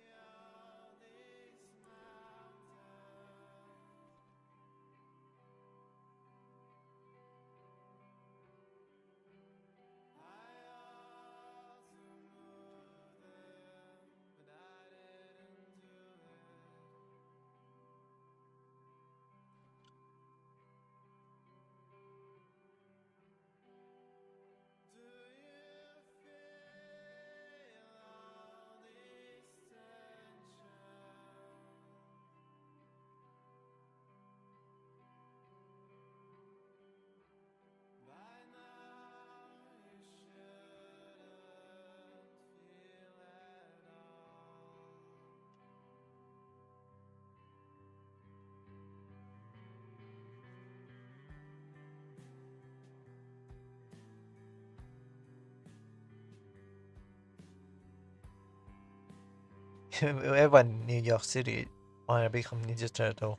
Everyone in New York City wanna become Ninja Turtle.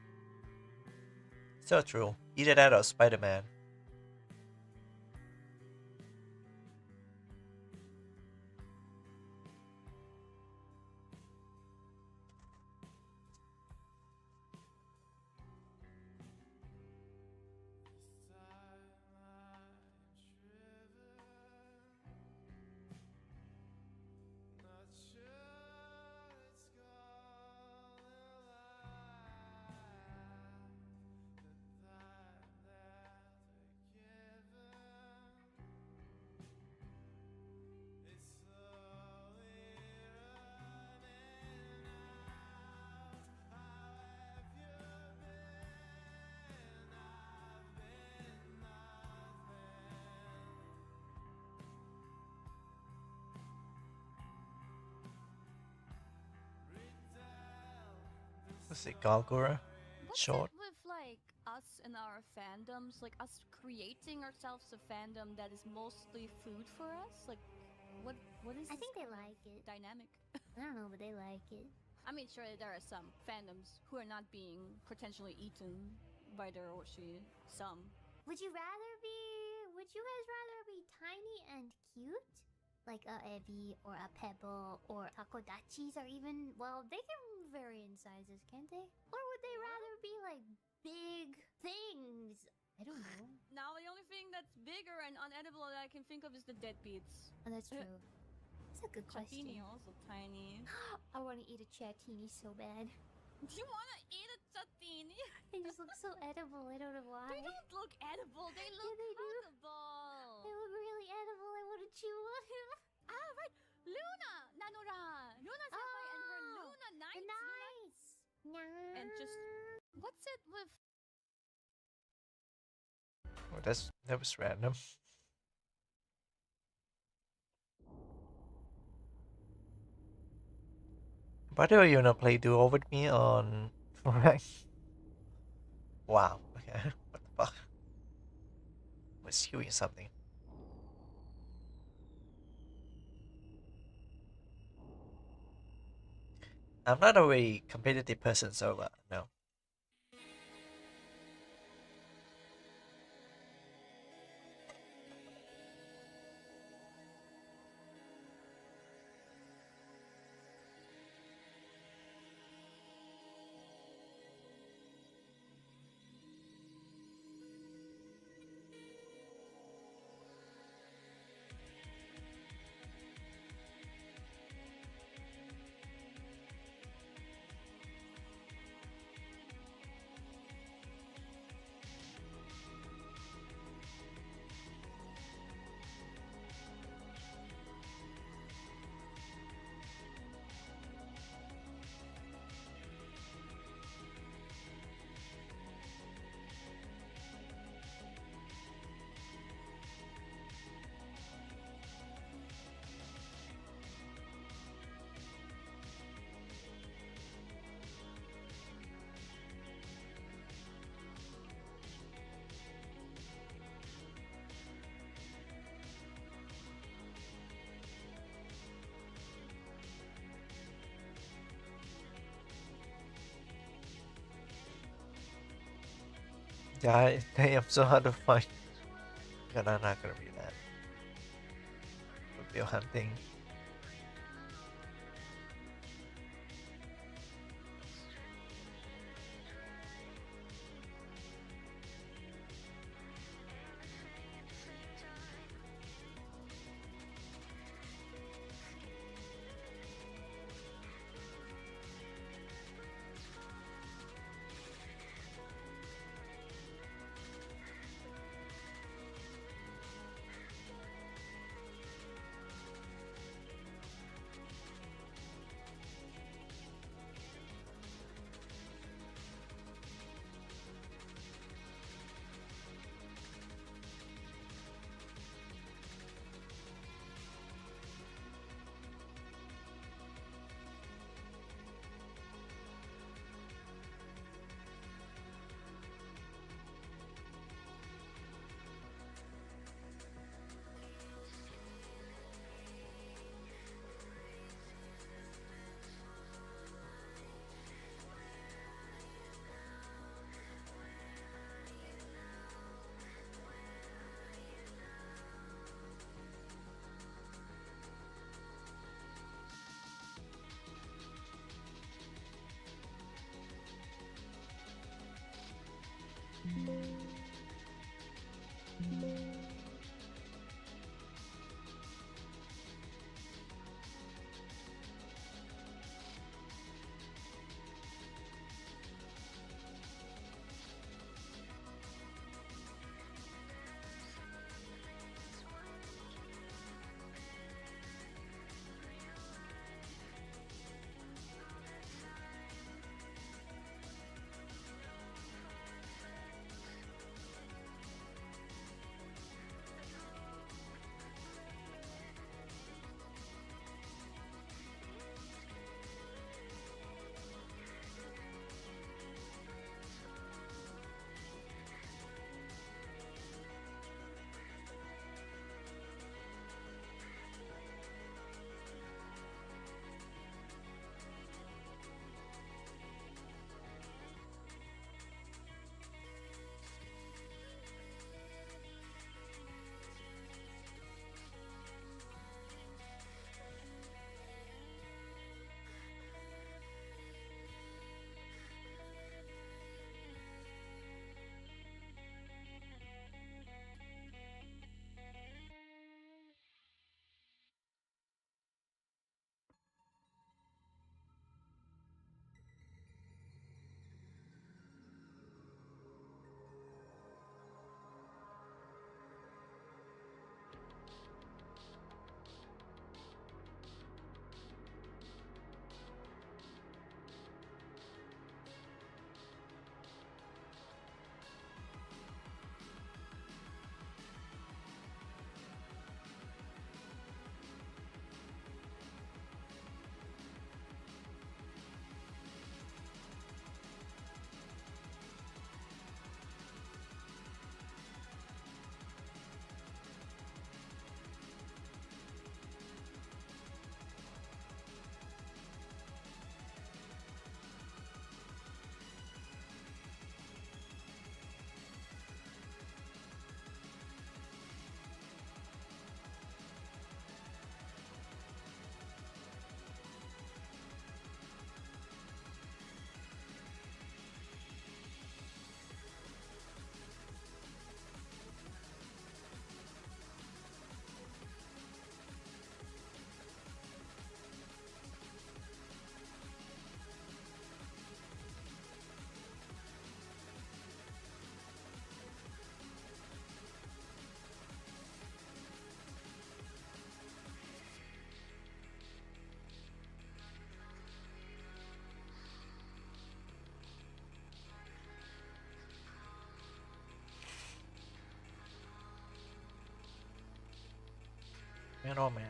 So true. Either that or Spider-Man. What's it, Gargura? What's Short. it with like us and our fandoms, like us creating ourselves a fandom that is mostly food for us? Like, what is? I think they like it. Dynamic. I don't know, but they like it. I mean, sure, there are some fandoms who are not being potentially eaten by their Roshi. Some. Would you guys rather be tiny and cute? Like a Ebi or a Pebble or Takodachis, or even, well, they can vary in sizes, can't they? Or would they rather be like big things? I don't know. Now, the only thing that's bigger and unedible that I can think of is the deadbeats. Oh, that's true. That's a good question. Chatini also tiny. I want to eat a chatini so bad. Do you want to eat a chatini? They just look so edible. I don't know why. They don't look edible. They look they do. edible. They look really edible. I want to chew on them. Ah, right. Luna Nanora. Luna Senpai and her Luna Knights. Nice. And just what's it with? Oh, that was random. By the way, you wanna play duo with me on rank? Wow. Okay. What the fuck? Was skewing something. I'm not a very competitive person, so no. Yeah, I am so hard to find. God, I'm not gonna be that. Would be hunting. Man, oh man.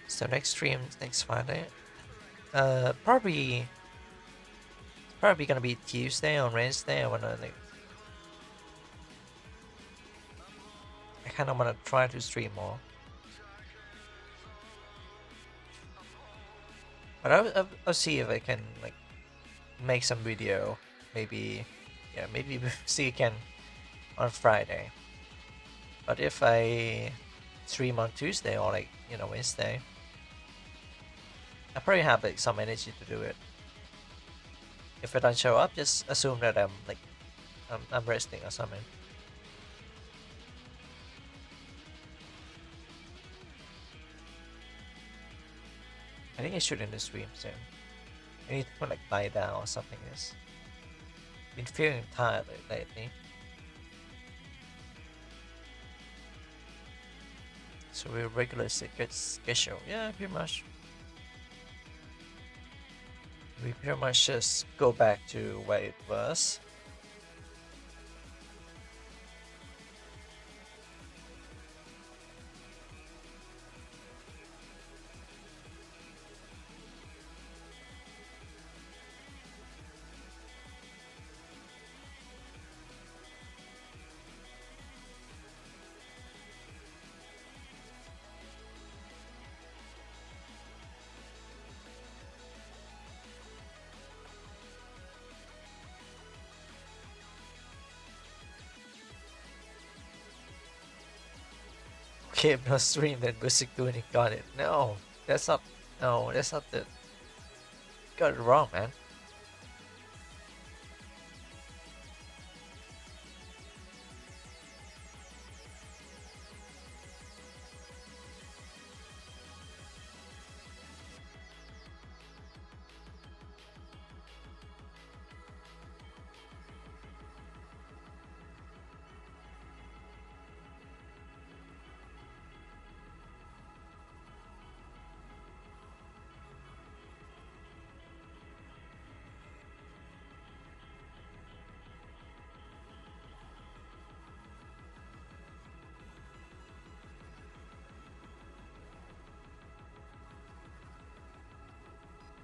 So next stream next Friday. Probably gonna be Tuesday or Wednesday. I wanna like. I kind of wanna try to stream more. But I'll see if I can like make some video. Maybe, yeah, maybe see again on Friday. But if I stream on Tuesday or like Wednesday, I probably have like some energy to do it. If I don't show up, just assume that I'm resting or something. I think I should end the stream soon. I need to like lie down or something. This been feeling tired lately. So we're regular schedule. Yeah, pretty much. We pretty much just go back to where it was. Okay, no stream then music doing it, got it. No, that's not. No, that's not the. Got it wrong, man.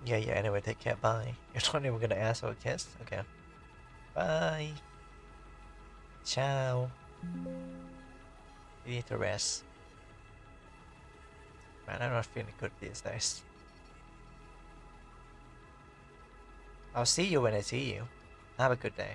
Yeah, anyway, take care, bye. You're not even gonna ask for a kiss? Okay. Bye. Ciao. You need to rest. Man, I'm not feeling good these days. I'll see you when I see you. Have a good day.